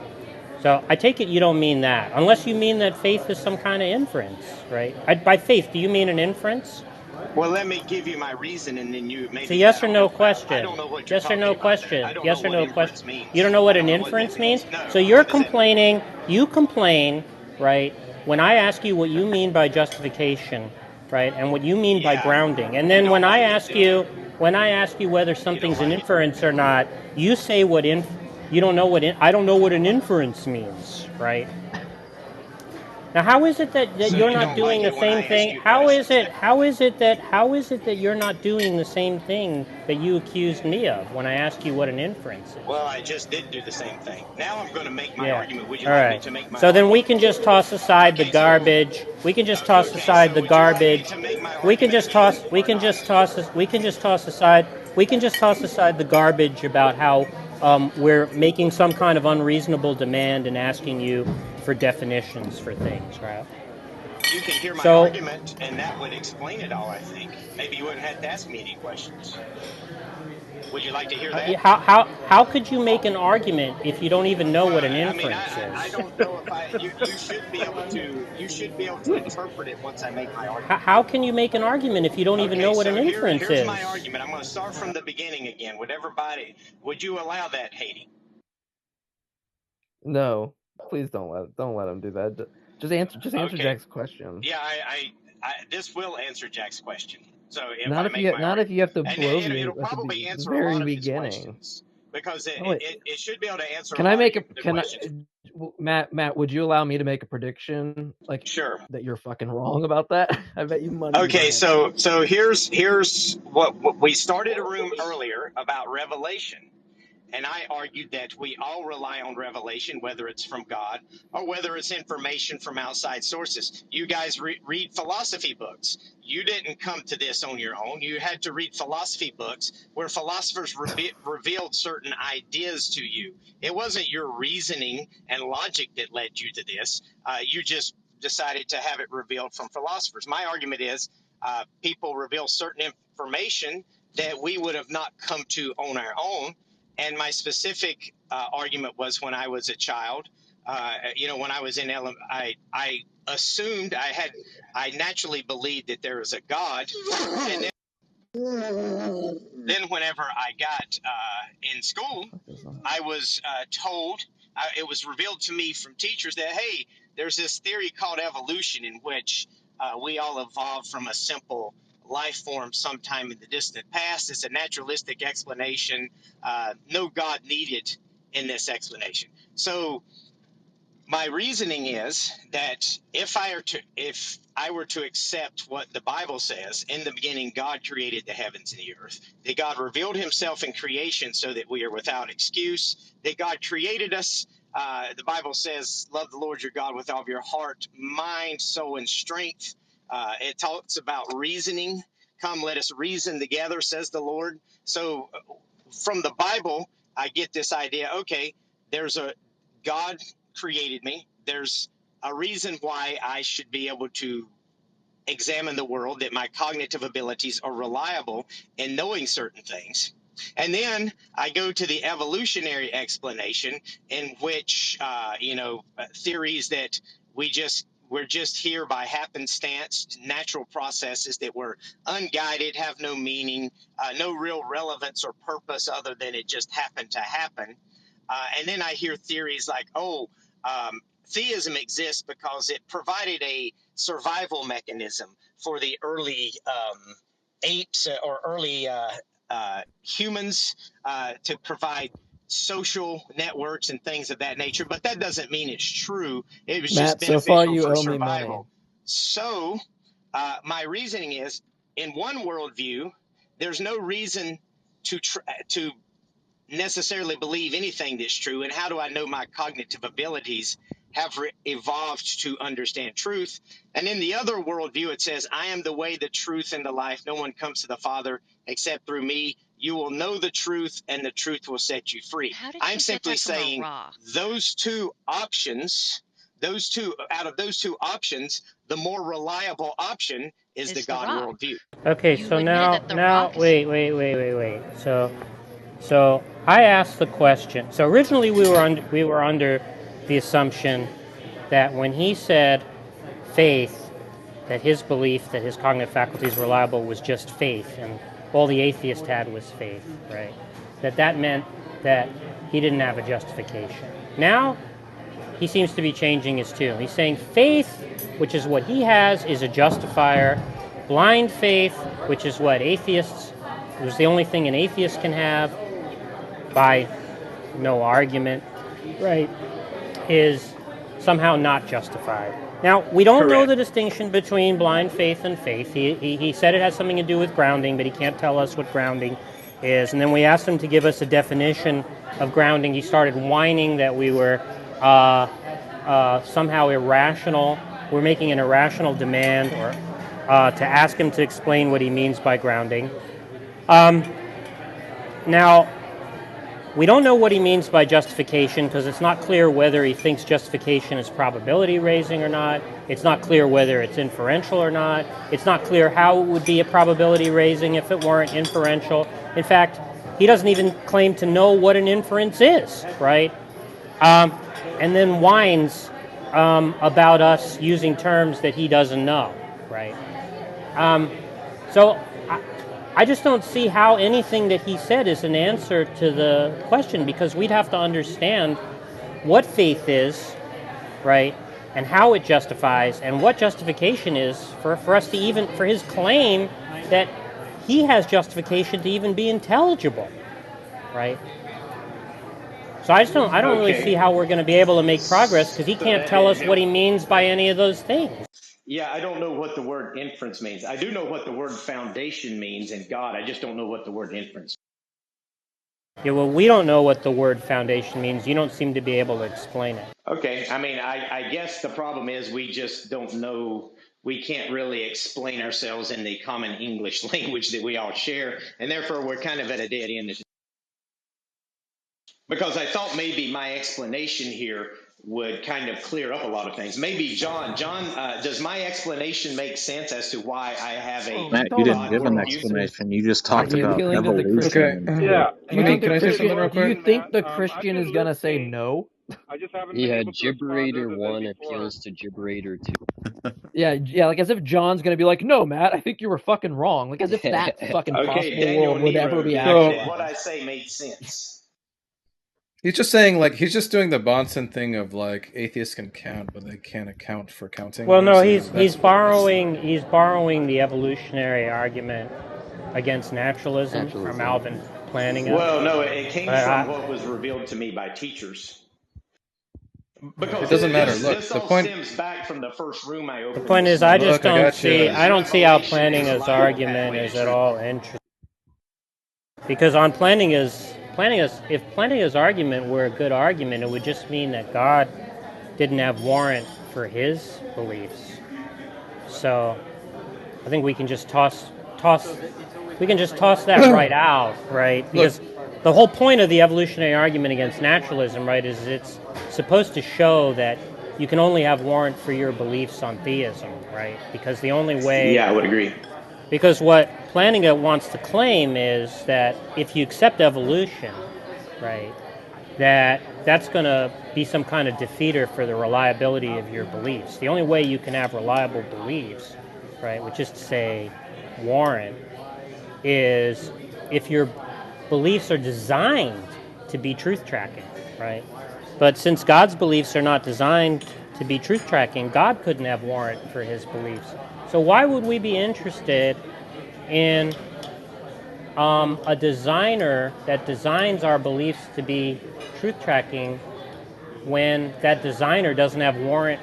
So I take it you don't mean that, unless you mean that faith is some kind of inference, right? By faith, do you mean an inference? Well, let me give you my reason, and then It's a maybe yes or that'll no help out. I question. don't know what you're Yes or talking no about there. question. I don't know Yes or what no question. inference You don't means. know I what don't an know what that inference means? means. No. So you're What does that mean? complaining, right? When I ask you what you mean by justification, right? And what you mean by Yeah. grounding. And You then don't like it, do you? when I ask you whether You don't something's an like it? inference or not, you say you don't know I don't know what an inference means, right? Now, how is it that So you're you not don't doing like the it when same I ask thing? you questions then? How is it that you're not doing the same thing that you accused me of when I asked you what an inference Well, is? I just did do the same thing. Now I'm going to make my Yeah. argument. Would you All like me right. to make my So then we argument? can just toss aside the Okay, so garbage. We can just toss okay, aside so the would you like me garbage. to make my We can argument just again toss. or not? We can just toss aside. We can just toss aside the garbage about how we're making some kind of unreasonable demand and asking you for definitions for things, right? You can hear my So argument, and that would explain it all, I think. Maybe you wouldn't have to ask me any questions. Would you like to hear that? how could you make an argument if you don't even know Well, what an I mean, inference I is? don't know if you should be able to interpret it once I make my argument. How can you make an argument if you don't even Okay, know what an so inference here's my is? argument. I'm going to start from the beginning again. Would everybody? Would you allow that, Haiti? No, please don't let him do that. Just answer Okay. Jack's question. Yeah, this will answer Jack's question. So if I Not if make you my not if argument, you have to and blow it'll me at probably the answer a very lot of his beginning. questions because Oh, wait, it should be able to answer a can I lot of make a the can I questions. Matt, would you allow me to make a prediction like Sure. that you're fucking wrong about that? I bet you money you don't Okay, have to. so here's what we started a room earlier about revelation. And I argued that we all rely on revelation, whether it's from God or whether it's information from outside sources. You guys read philosophy books. You didn't come to this on your own. You had to read philosophy books where philosophers revealed certain ideas to you. It wasn't your reasoning and logic that led you to this. You just decided to have it revealed from philosophers. My argument is people reveal certain information that we would have not come to on our own. And my specific argument was when I was a child, when I was in I assumed I naturally believed that there was a God. And then whenever I got in school, I was told, it was revealed to me from teachers that, hey, there's this theory called evolution in which we all evolved from a simple life form sometime in the distant past. It's a naturalistic explanation. No God needed in this explanation. So my reasoning is that if I were to accept what the Bible says, in the beginning God created the heavens and the earth, that God revealed himself in creation so that we are without excuse, that God created us. The Bible says, love the Lord your God with all of your heart, mind, soul, and strength. It talks about reasoning. Come, let us reason together, says the Lord. So from the Bible, I get this idea, okay, there's a God created me. There's a reason why I should be able to examine the world, that my cognitive abilities are reliable in knowing certain things. And then I go to the evolutionary explanation, in which, theories that we're just here by happenstance, natural processes that were unguided, have no meaning, no real relevance or purpose other than it just happened to happen. And then I hear theories like, theism exists because it provided a survival mechanism for the early apes or early humans to provide social networks and things of that nature. But that doesn't mean it's true. It was just Matt, so far beneficial you for owe me money. survival. So my reasoning is, in one worldview, there's no reason to necessarily believe anything that's true. And how do I know my cognitive abilities have evolved to understand truth? And in the other worldview, it says, I am the way, the truth, and the life. No one comes to the Father except through me. You will know the truth, and the truth will set you free. How did I'm you get simply that from a saying rock? those two options, out of those two options, the more reliable option is the Is the God rock. worldview. Okay, You so admitted now, that the rock is wait. So I asked the question. So originally we were under the assumption that when he said faith, that his belief that his cognitive faculties were reliable was just faith, and all the atheist had was faith, right? That meant that he didn't have a justification. Now he seems to be changing his tune. He's saying faith, which is what he has, is a justifier. Blind faith, which is what atheists, it was the only thing an atheist can have by no argument, right, is somehow not justified. Now, we don't know the Correct. distinction between blind faith and faith. He said it has something to do with grounding, but he can't tell us what grounding is. And then we asked him to give us a definition of grounding. He started whining that we were somehow irrational. We're making an irrational demand, or to ask him to explain what he means by grounding. Now, we don't know what he means by justification because it's not clear whether he thinks justification is probability raising or not. It's not clear whether it's inferential or not. It's not clear how it would be a probability raising if it weren't inferential. In fact, he doesn't even claim to know what an inference is, right? And then whines about us using terms that he doesn't know, right? So I just don't see how anything that he said is an answer to the question, because we'd have to understand what faith is, right, and how it justifies, and what justification is for us to even, for his claim that he has justification to even be intelligible, right? So I don't really see how we're going to be able to make progress, because he can't tell us what he means by any of those things. Yeah, I don't know what the word inference means. I do know what the word foundation means in God. I just don't know what the word inference. Yeah, well, we don't know what the word foundation means. You don't seem to be able to explain it. Okay, I mean, I guess the problem is we just don't know. We can't really explain ourselves in the common English language that we all share, and therefore we're kind of at a dead end. Because I thought maybe my explanation here would kind of clear up a lot of things. Maybe John, does my explanation make sense as to why I have a Matt, you Don't didn't God give an worldview? explanation. You just Are talked you about appealing to the Okay. evolution. Christian? Yeah, Do you Okay, think that's the can I a say good something Christian? real Do you quick? argument, think Matt. the I've Christian been is gonna say looking. no? I just haven't been Yeah, able to respond Gibberator other than 1 before. appeals to Gibberator 2. Yeah, like as if John's gonna be like, no, Matt, I think you were fucking wrong. Like as if that fucking Okay, possible Daniel world would ever Nero, be did what actualized. I say made sense? He's just saying, like, he's just doing the Bonson thing of, like, atheists can count, but they can't account for counting. Well, no, Basically, he's that's what borrowing the evolutionary argument against naturalism from Naturalism. Alvin Plantinga. Well, no, it came But from what was revealed to me by teachers. it Because doesn't matter. Look, this the all point. stems back from the first room I the opened point this is, I morning. just Look, I don't got see you. Is how revelation a Plantinga's reliable argument pathway to is at truth? all interesting. Because on if Plantinga's argument were a good argument, it would just mean that God didn't have warrant for his beliefs. So I think we can just toss we can just toss that right out, right? Because the whole point of the evolutionary argument against naturalism, right, is it's supposed to show that you can only have warrant for your beliefs on theism, right? Because the only way, Yeah, I would agree. because what Plantinga wants to claim is that if you accept evolution, right, that's going to be some kind of defeater for the reliability of your beliefs. The only way you can have reliable beliefs, right, which is to say warrant, is if your beliefs are designed to be truth tracking, right? But since God's beliefs are not designed to be truth tracking, God couldn't have warrant for his beliefs. So why would we be interested in a designer that designs our beliefs to be truth tracking when that designer doesn't have warrant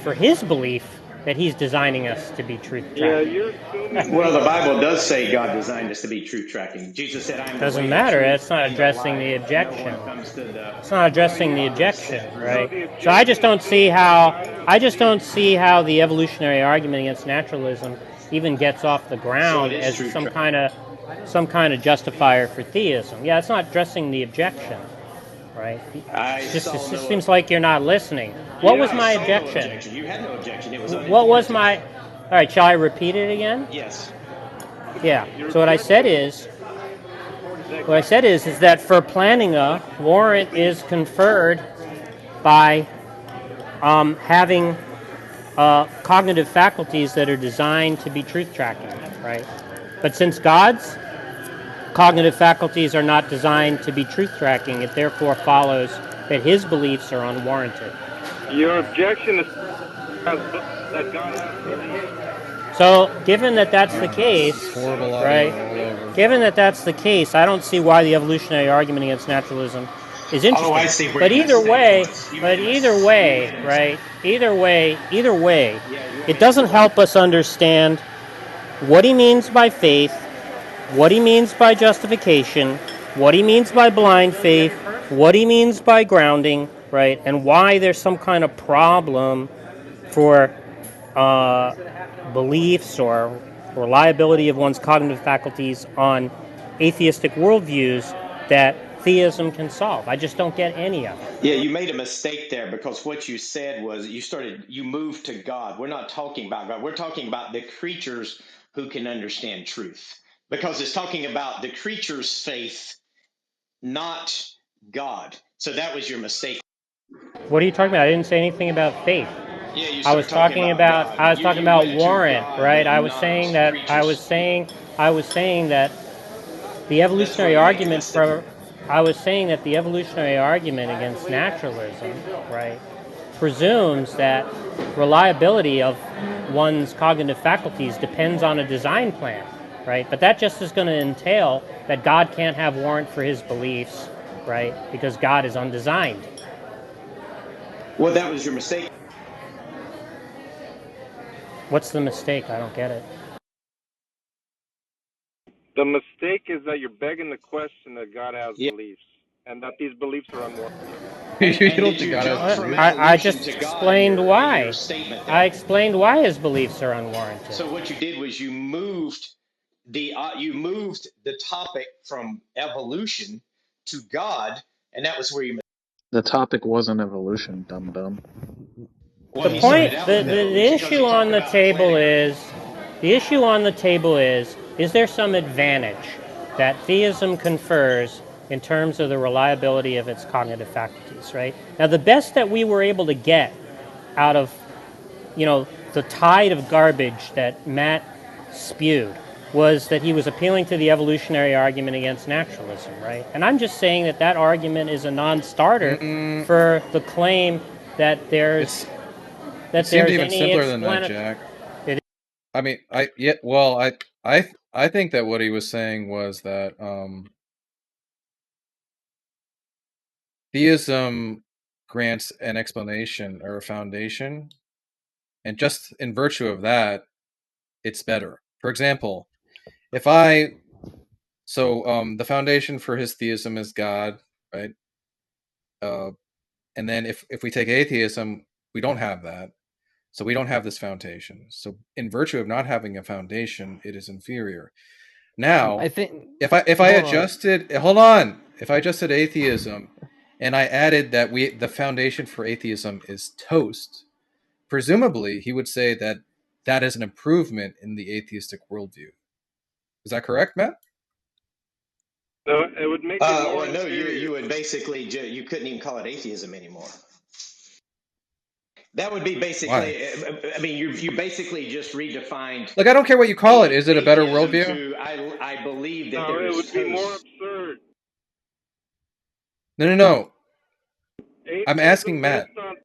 for his belief that he's designing us to be truth Yeah, tracking? you're assuming Well, that the Bible does say God designed us to be truth tracking. Jesus said, "I am the Doesn't way, the matter. truth, It's not and the addressing the life. No objection. one comes to the It's not addressing the Father objection, except through so right? me." the So I objection just is don't still see to how design the belief. the evolutionary argument against naturalism even gets off the So it ground is as truth some kind of justifier for theism. Yeah, it's not addressing the objection, right? I It saw just no. seems like you're not listening. What Yeah, was I my saw no objection? objection. You had no objection. It was What was uninterpreted. my? All right, shall I repeat it again? Yes. Yeah. Your So what I said objection is that what I said is that for planning a warrant is conferred by having cognitive faculties that are designed to be truth tracking, right? But since God's cognitive faculties are not designed to be truth tracking, it therefore follows that his beliefs are unwarranted. your objection is that God has beliefs. So, given that that's the This is case, horrible audio right? all over. Given that that's the case, I don't see why the evolutionary argument against naturalism is Oh, I interesting. see where But your either mistake way, was. You made a right? Either way, Yeah, you it went doesn't into help us understand what he means by faith, what he means by justification, what he means by blind faith, what he means by grounding, right? And why there's some kind of problem for uh, beliefs or reliability of one's cognitive faculties on atheistic worldviews that theism can solve. I just don't get any of it. Yeah, you made a mistake there because what you said was you moved to God. We're not talking about God. We're talking about the creatures who can understand truth because it's talking about the creature's faith, not God. So that was your mistake. What are you talking about? I didn't say anything about faith. Yeah, you start talking about God. I was talking You about went to warrant, God, right? but not creatures. I was saying that the That's where evolutionary you make a argument mistake. for I was saying that the evolutionary argument against naturalism, right, presumes that reliability of one's cognitive faculties depends on a design plan, right? But that just is going to entail that God can't have warrant for his beliefs, right? Because God is undesigned. Well, that was your mistake. What's the mistake? I don't get it. The mistake is that you're begging the question that God has Yeah. beliefs and that these beliefs are unwarranted. You And don't did think you God has jump from beliefs? I evolution just to God in explained your why. statement I there? explained why his beliefs are unwarranted. So what you did was you moved the topic from evolution to God, and that was where you. The topic wasn't evolution, dum dum. Well, The he point, started out with the evolution because issue he on talked the about table planning. is, is there some advantage that theism confers in terms of the reliability of its cognitive faculties, right? Now, the best that we were able to get out of, the tide of garbage that Matt spewed was that he was appealing to the evolutionary argument against naturalism, right? And I'm just saying that that argument is a non-starter Mm, for the claim that it's it seemed there's even any simpler than that, explanatory. Jack. I mean, I think that what he was saying was that theism grants an explanation or a foundation, and just in virtue of that, it's better. For example, if I so the foundation for his theism is God, right? And then if we take atheism, we don't have that. So we don't have this foundation. So in virtue of not having a foundation, it is inferior. Now, I think if I hold on. adjusted, hold on, if I adjusted atheism, and I added that the foundation for atheism is toast, presumably he would say that that is an improvement in the atheistic worldview. Is that correct, Matt? So it would make it more Well, no, inferior. you would basically you couldn't even call it atheism anymore. That would be basically. Why? I mean, you basically just redefined. Like, I don't care what you call it. Is it a better atheism worldview? to I believe that No, there it is would be more toast. absurd. No. I'm Atheism asking Matt. based on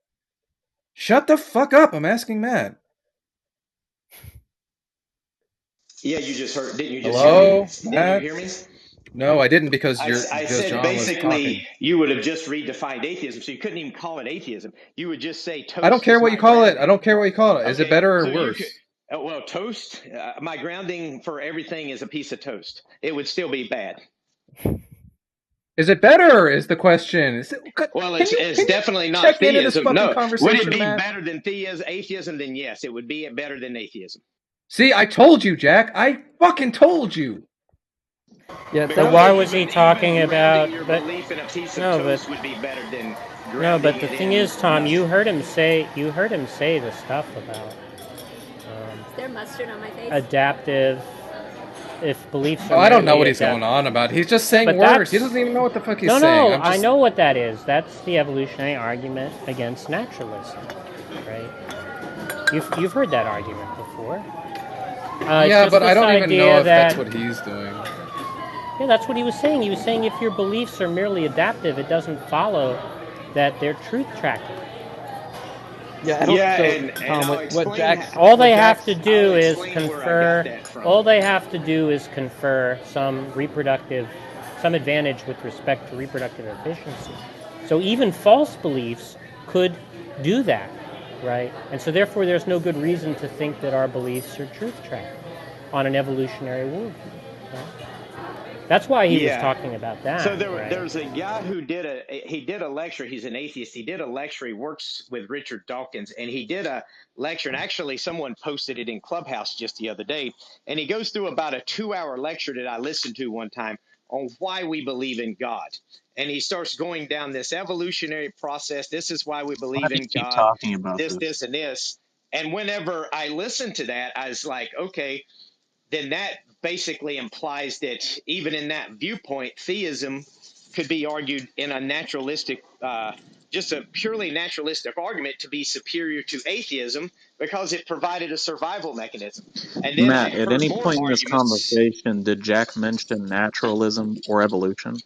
Shut the fuck up. I'm asking Matt. Yeah, you just heard. Didn't you just Hello, hear me? Matt? Didn't you hear me? No, I didn't because I said John was basically talking. you would have just redefined atheism, so you couldn't even call it atheism. You would just say I don't toast care is what you my call it. I grounding. don't care what you call it. Is it Okay, better or so you could. worse? Well, toast. My grounding for everything is a piece of toast. It would still be bad. Is it better? Is the question? Well, it's definitely not check into this theism. fucking No, would it conversation, be Matt? better than atheism? Then yes, it would be better than atheism. See, I told you, Jack. I fucking told you. Yeah, But why was he talking about? Your But belief in a piece of no, toast but would be better than no, but grounding the it thing in is, Tom, nothing. you heard him say the stuff about Is there mustard on my face? adaptive. If beliefs are Oh, I don't know merely what he's going on about. He's just saying But words. He that's- doesn't even know what the fuck he's No, saying. no, I know what that is. That's the evolutionary argument against naturalism, right? You've heard that argument before. Yeah, but I don't even know if that's that- what he's doing. Yeah, that's what he was saying. He was saying if your beliefs are merely adaptive, it doesn't follow that they're truth tracking. Yeah, I don't, Yeah, so, and Tom, I'll what explain Jack's All they I'll have to do is explain where I confer. got that from. All they have to do is confer some advantage with respect to reproductive efficiency. So even false beliefs could do that, right? And so therefore, there's no good reason to think that our beliefs are truth tracking on an evolutionary worldview. Right? That's why he was talking about that. So right? there's a guy who did a lecture. He's an atheist. He did a lecture. He works with Richard Dawkins, and he did a lecture. And actually, someone posted it in Clubhouse just the other day. And he goes through about a 2-hour lecture that I listened to one time on why we believe in God. And he starts going down this evolutionary process. This is why we believe in Keep God. talking about This, and this. And whenever I listened to that, I was like, okay, then that basically implies that even in that viewpoint, theism could be argued in a naturalistic, just a purely naturalistic argument to be superior to atheism because it provided a survival mechanism. And then I Matt, at heard any more point in this arguments. conversation, did Jack mention naturalism or evolution?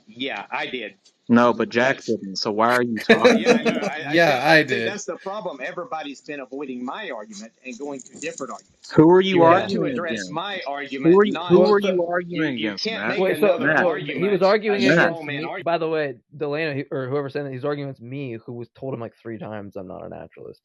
Yeah, I did. No, but Jack That's didn't. So why are you well, talking? yeah, I know. I think did. that's the problem. Everybody's been avoiding my argument and going to different arguments. Who are you You have Yeah. to arguing address against? my argument, Who are you, not who Well, are so, you arguing you against, can't Matt? make wait, so, another Matt, so argument. he was arguing a Matt. straw against man me. argument. By the way, Delano, or whoever said that, he's arguing against me, who was told him like 3 times I'm not a naturalist.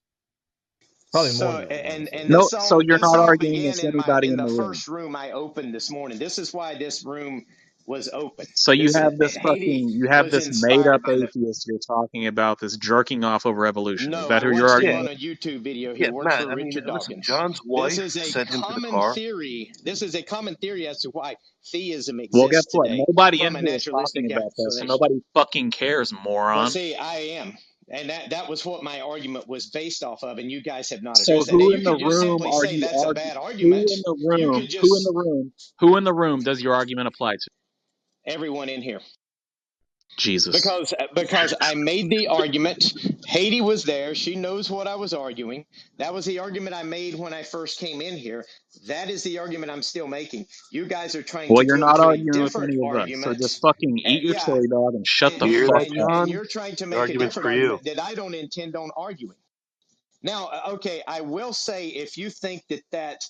Probably more So than that, and honestly. No, this so you're not all arguing began against anybody in in the the room. first room I opened this morning. This is why this room was open. So you This have this Haiti you have was this made inspired up by the. atheist you're talking about, this jerking off over evolution. Is No, that I who you're watched him arguing on with? a YouTube video. He Yeah, works Matt. for I mean, Richard listen. Dawkins. John's This wife is a sent him to the common car. theory. This is a common theory as to why theism Well, guess exists what? today Nobody in from a here is talking naturalistic about this, so explanation. nobody fucking cares, Well, moron. see, I am. And that was what my argument was based off of, and you guys have not So addressed that. Now, who you in the could just room simply are say you that's a arguing? bad Who argument. in the You could room? just, Who in the room does your argument apply to? everyone in here. Jesus. Because I made the argument. Haiti was there. She knows what I was arguing. That was the argument I made when I first came in here. That is the argument I'm still making. You guys are trying Well, to you're go not to a arguing with different any of us, so argument. just fucking eat your Yeah. chili dog and shut the You hear fuck that, up. And John? you're trying to The make a argument's different for you. argument that I don't intend on arguing. Now, okay, I will say if you think that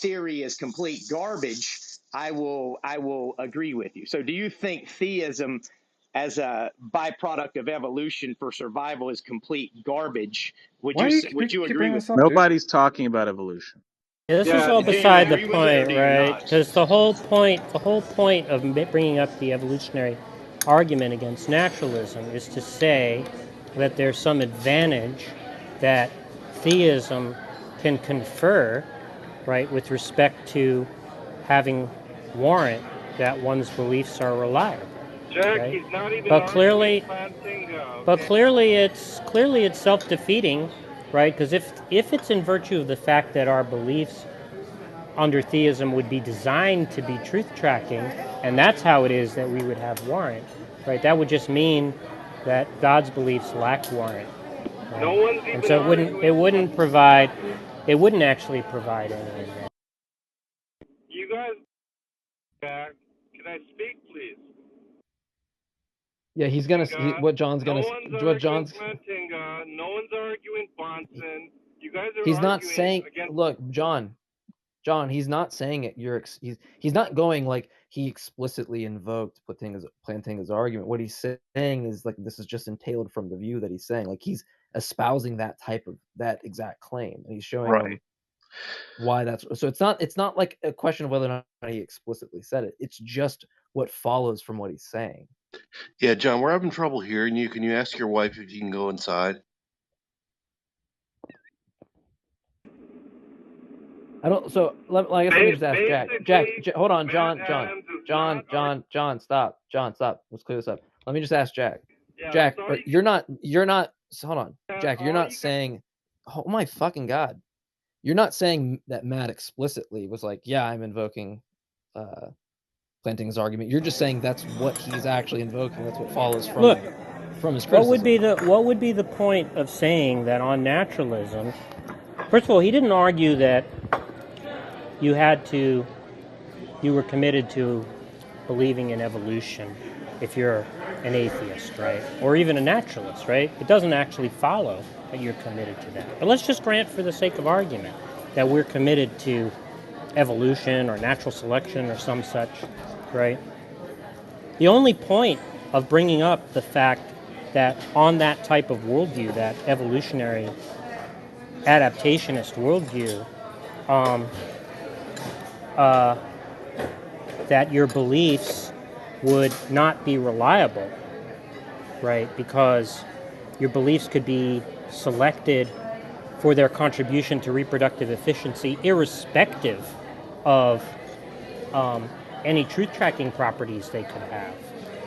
theory is complete garbage, I will agree with you. So do you think theism as a byproduct of evolution for survival is complete garbage? Would Why you do you would you keep agree bringing with this me? up, dude? Nobody's talking about evolution. Yeah, this is Yeah, all Do you beside the agree with it or point, do you right? not? Because the whole point of bringing up the evolutionary argument against naturalism is to say that there's some advantage that theism can confer, right, with respect to having warrant that one's beliefs are reliable. Jack, Right? he's not even But arguing clearly, plantinga, but okay? clearly it's self-defeating, right? Because if it's in virtue of the fact that our beliefs under theism would be designed to be truth tracking, and that's how it is that we would have warrant, right? That would just mean that God's beliefs lack warrant, right? No one's And even so arguing. it wouldn't actually provide any of that. You guys, Jack, can I speak, please? Yeah, he's gonna. What John's No gonna. one's What arguing John's. plantinga. No one's arguing Bonson. You guys are He's not arguing saying. against. Look, John. He's not saying it. He's not going like he explicitly invoked Plantinga's argument. What he's saying is like this is just entailed from the view that he's saying. Like he's espousing that exact claim, and he's showing them why that's so. It's not like a question of whether or not he explicitly said it. It's just what follows from what he's saying. Yeah, John, we're having trouble hearing you. Can you ask your wife if you can go inside? I don't. So I guess let me just ask Jack. Jack, hold on, John, stop. John, stop. Let's clear this up. Let me just ask Jack. Jack, you're not. Hold on, Jack. You're not saying. Oh my fucking god! You're not saying that Matt explicitly was like, yeah, I'm invoking Plantinga's argument. You're just saying that's what he's actually invoking. That's what follows from his criticism. What would be the point of saying that on naturalism? First of all, he didn't argue that you were committed to believing in evolution if you're an atheist, right? Or even a naturalist, right? It doesn't actually follow that you're committed to that. But let's just grant for the sake of argument that we're committed to evolution or natural selection or some such, right? The only point of bringing up the fact that on that type of worldview, that evolutionary adaptationist worldview, that your beliefs would not be reliable, right? Because your beliefs could be selected for their contribution to reproductive efficiency, irrespective of any truth-tracking properties they could have,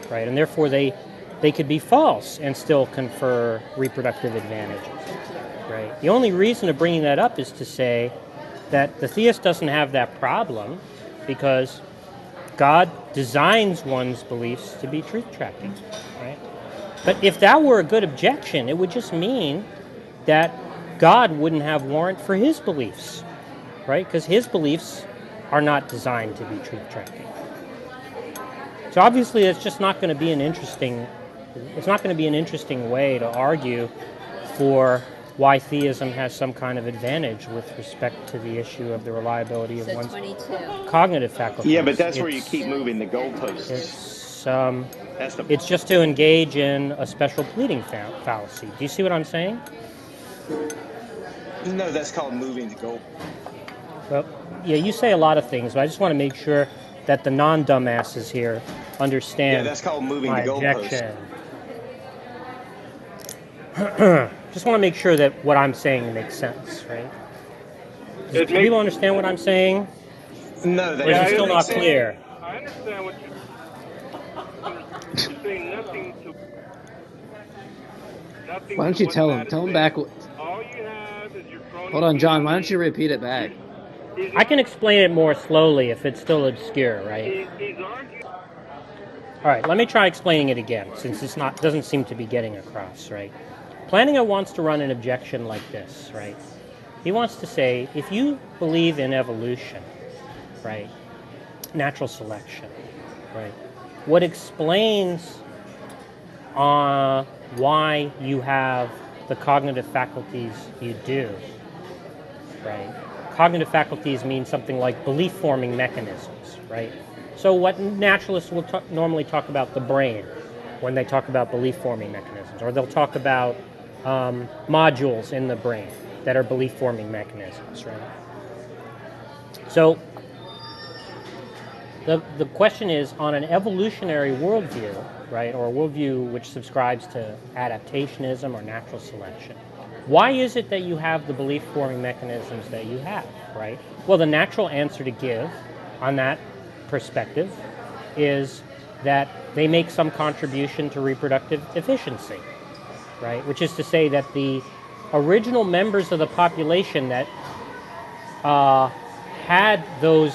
right? And therefore, they could be false and still confer reproductive advantages, right? The only reason of bringing that up is to say that the theist doesn't have that problem because God designs one's beliefs to be truth-tracking, right? But if that were a good objection, it would just mean that God wouldn't have warrant for his beliefs, right? Because his beliefs are not designed to be truth-tracking. So obviously, it's just not going to be an interesting. It's not going to be an interesting way to argue for why theism has some kind of advantage with respect to the issue of the reliability of one's 22. Cognitive faculties. Yeah, but that's where you keep moving the goalposts. It's just to engage in a special pleading fallacy. Do you see what I'm saying? No, that's called moving the goalposts. Well, yeah, you say a lot of things, but I just want to make sure that the non-dumbasses here understand. Yeah, that's called moving my the goalposts. objection. Just want to make sure that what I'm saying makes sense, right? Do people understand what I'm saying? No, or is it still not clear? I understand what you're saying. Nothing to. Why don't you tell him? Tell him back. All you have is your crony. Hold on, John. Why don't you repeat it back? I can explain it more slowly if it's still obscure, right? All right, let me try explaining it again, since it's not doesn't seem to be getting across, right? Plantinga wants to run an objection like this, right? He wants to say, if you believe in evolution, right, natural selection, right, what explains why you have the cognitive faculties you do, right? Cognitive faculties mean something like belief-forming mechanisms, right? So what naturalists will normally talk about the brain when they talk about belief-forming mechanisms, or they'll talk about modules in the brain that are belief-forming mechanisms, right? So the question is, on an evolutionary worldview, right, or a worldview which subscribes to adaptationism or natural selection, why is it that you have the belief-forming mechanisms that you have, right? Well, the natural answer to give on that perspective is that they make some contribution to reproductive efficiency, right? Which is to say that the original members of the population that had those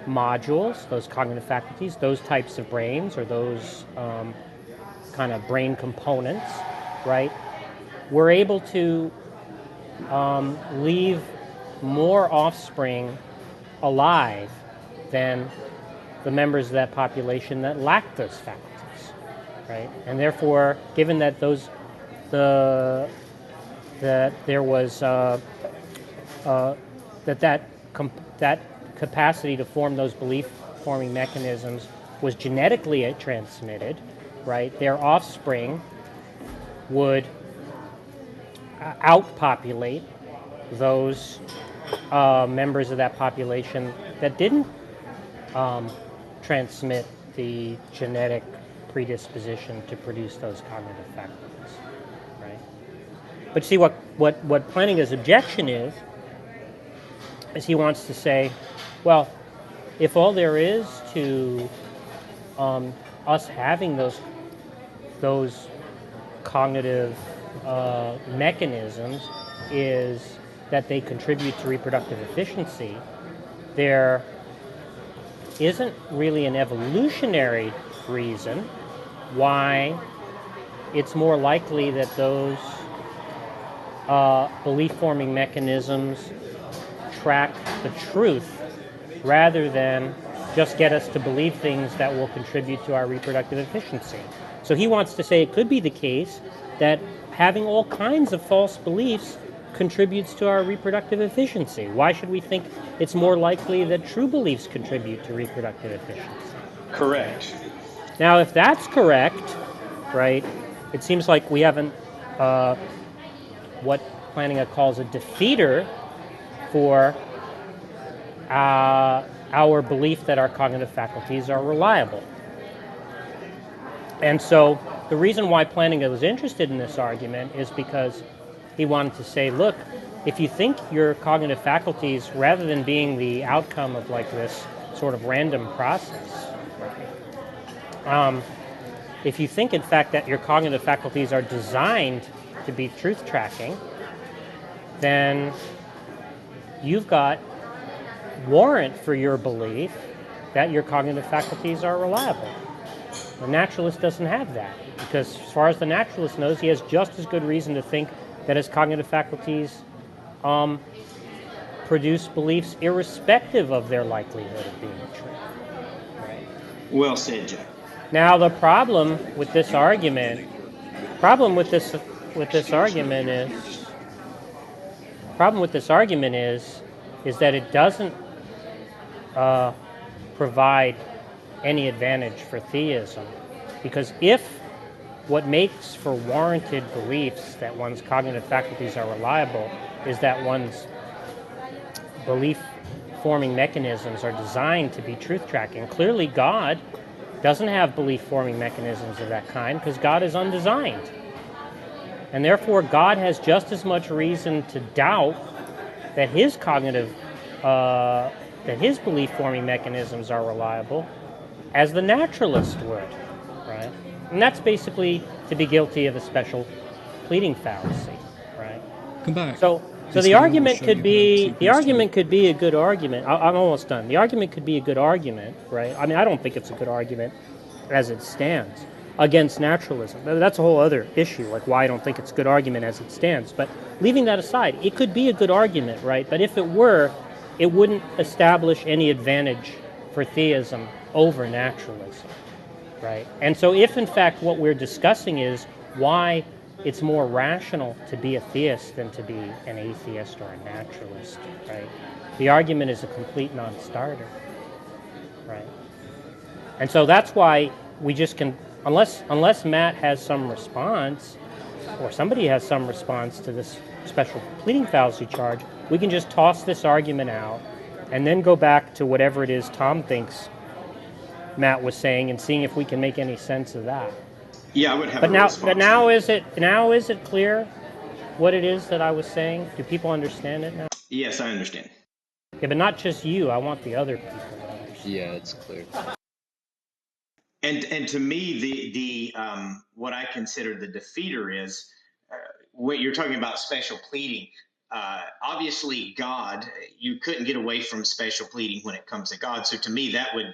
modules, those cognitive faculties, those types of brains, or those kind of brain components, right, were able to leave more offspring alive than the members of that population that lacked those faculties, right? And therefore, given that that there was that capacity to form those belief-forming mechanisms was genetically transmitted, right? Their offspring would outpopulate those members of that population that didn't transmit the genetic predisposition to produce those cognitive faculties, right? But see, what Plantinga's objection is he wants to say, well, if all there is to us having those cognitive mechanisms is that they contribute to reproductive efficiency, there isn't really an evolutionary reason why it's more likely that those belief-forming mechanisms track the truth rather than just get us to believe things that will contribute to our reproductive efficiency. So he wants to say it could be the case that having all kinds of false beliefs contributes to our reproductive efficiency. Why should we think it's more likely that true beliefs contribute to reproductive efficiency? Correct. Now, if that's correct, right, it seems like we haven't what Plantinga calls a defeater for our belief that our cognitive faculties are reliable. And so the reason why Plantinga was interested in this argument is because he wanted to say, look, if you think your cognitive faculties, rather than being the outcome of like this sort of random process, if you think, in fact, that your cognitive faculties are designed to be truth-tracking, then you've got warrant for your belief that your cognitive faculties are reliable. The naturalist doesn't have that, because as far as the naturalist knows, he has just as good reason to think that his cognitive faculties produce beliefs irrespective of their likelihood of being true. Right? Well said, Jack. Now the problem with this argument is that it doesn't provide any advantage for theism, because if what makes for warranted beliefs that one's cognitive faculties are reliable is that one's belief-forming mechanisms are designed to be truth-tracking, clearly God doesn't have belief-forming mechanisms of that kind because God is undesigned. And therefore, God has just as much reason to doubt that his that his belief-forming mechanisms are reliable as the naturalist would, right? And that's basically to be guilty of a special pleading fallacy, right? Come back. So the argument could be a good argument. I'm almost done. The argument could be a good argument, right? I mean, I don't think it's a good argument as it stands against naturalism. That's a whole other issue, like why I don't think it's a good argument as it stands. But leaving that aside, it could be a good argument, right? But if it were, it wouldn't establish any advantage for theism over naturalism, right? And so if, in fact, what we're discussing is why it's more rational to be a theist than to be an atheist or a naturalist, right? The argument is a complete non-starter, right? And so that's why we just can, unless Matt has some response, or somebody has some response to this special pleading fallacy charge, we can just toss this argument out and then go back to whatever it is Tom thinks Matt was saying and seeing if we can make any sense of that. Yeah, I would have But a now, response. but now is it clear what it is that I was saying? Do people understand it now? Yes, I understand. Yeah, but not just you. I want the other people to understand. Yeah, it's clear. And to me, the what I consider the defeater is what you're talking about, special pleading. Obviously, God, you couldn't get away from special pleading when it comes to God. So to me, that would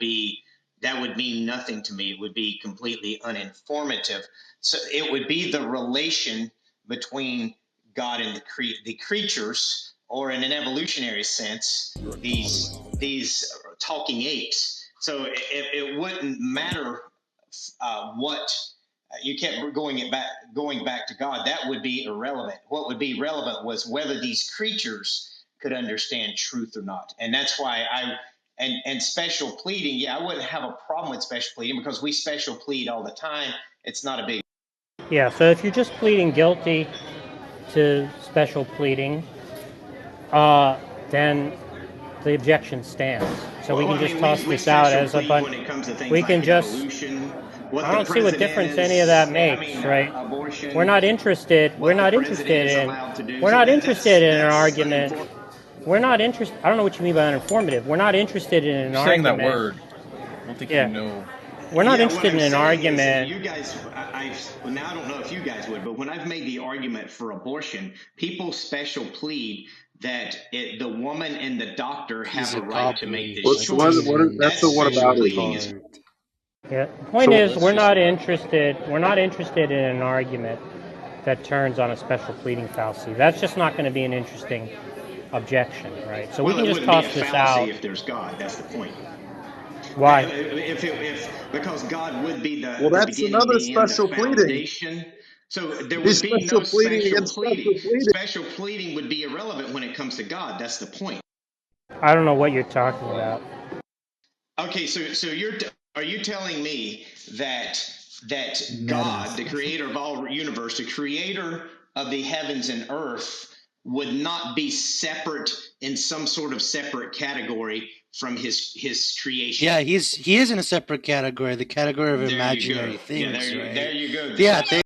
mean nothing to me. It would be completely uninformative. So it would be the relation between God and the creatures, or in an evolutionary sense, these talking apes. So it wouldn't matter what you kept going back to God. That would be irrelevant. What would be relevant was whether these creatures could understand truth or not. And that's why and special pleading. Yeah, I wouldn't have a problem with special pleading because we special plead all the time. It's not a big. Yeah, so if you're just pleading guilty to special pleading, then the objection stands. So we can just toss we this out special as a plead bunch. when it comes to things We like can just. evolution, what I the don't see what president difference is. any of that I makes, mean, right? abortion. We're not interested. We're What the not president interested is in. allowed to do. We're So not interested in an that's argument. uninformed. We're not interested. I don't know what you mean by uninformative. We're not interested in an You're saying that argument. word. I don't think Yeah. you know. We're not Yeah, what interested I'm in an saying is, argument. you guys, well, now I don't know if you guys would, but when I've made the argument for abortion, people special plead that the woman and the doctor have a right to make the choice. That's the That's what special about pleading. Yeah. The point So is, Let's we're just. not interested. We're not interested in an argument that turns on a special pleading fallacy. That's just not going to be an interesting objection, right? So we Well, can it just wouldn't be a toss this fallacy out. if there's God. That's the point. Why? Because God would be Well, the that's beginning, another the end, the special pleading. foundation. So there He's would be no special pleading special against pleading. special pleading. Special pleading would be irrelevant when it comes to God. That's the point. I don't know what you're talking about. Okay, so are you telling me that God, the creator of all universe, the creator of the heavens and earth, would not be separate in some sort of separate category from his creation? Yeah, he is in a separate category, the category of There you imaginary go. Yeah, things, right? there you go. Yeah,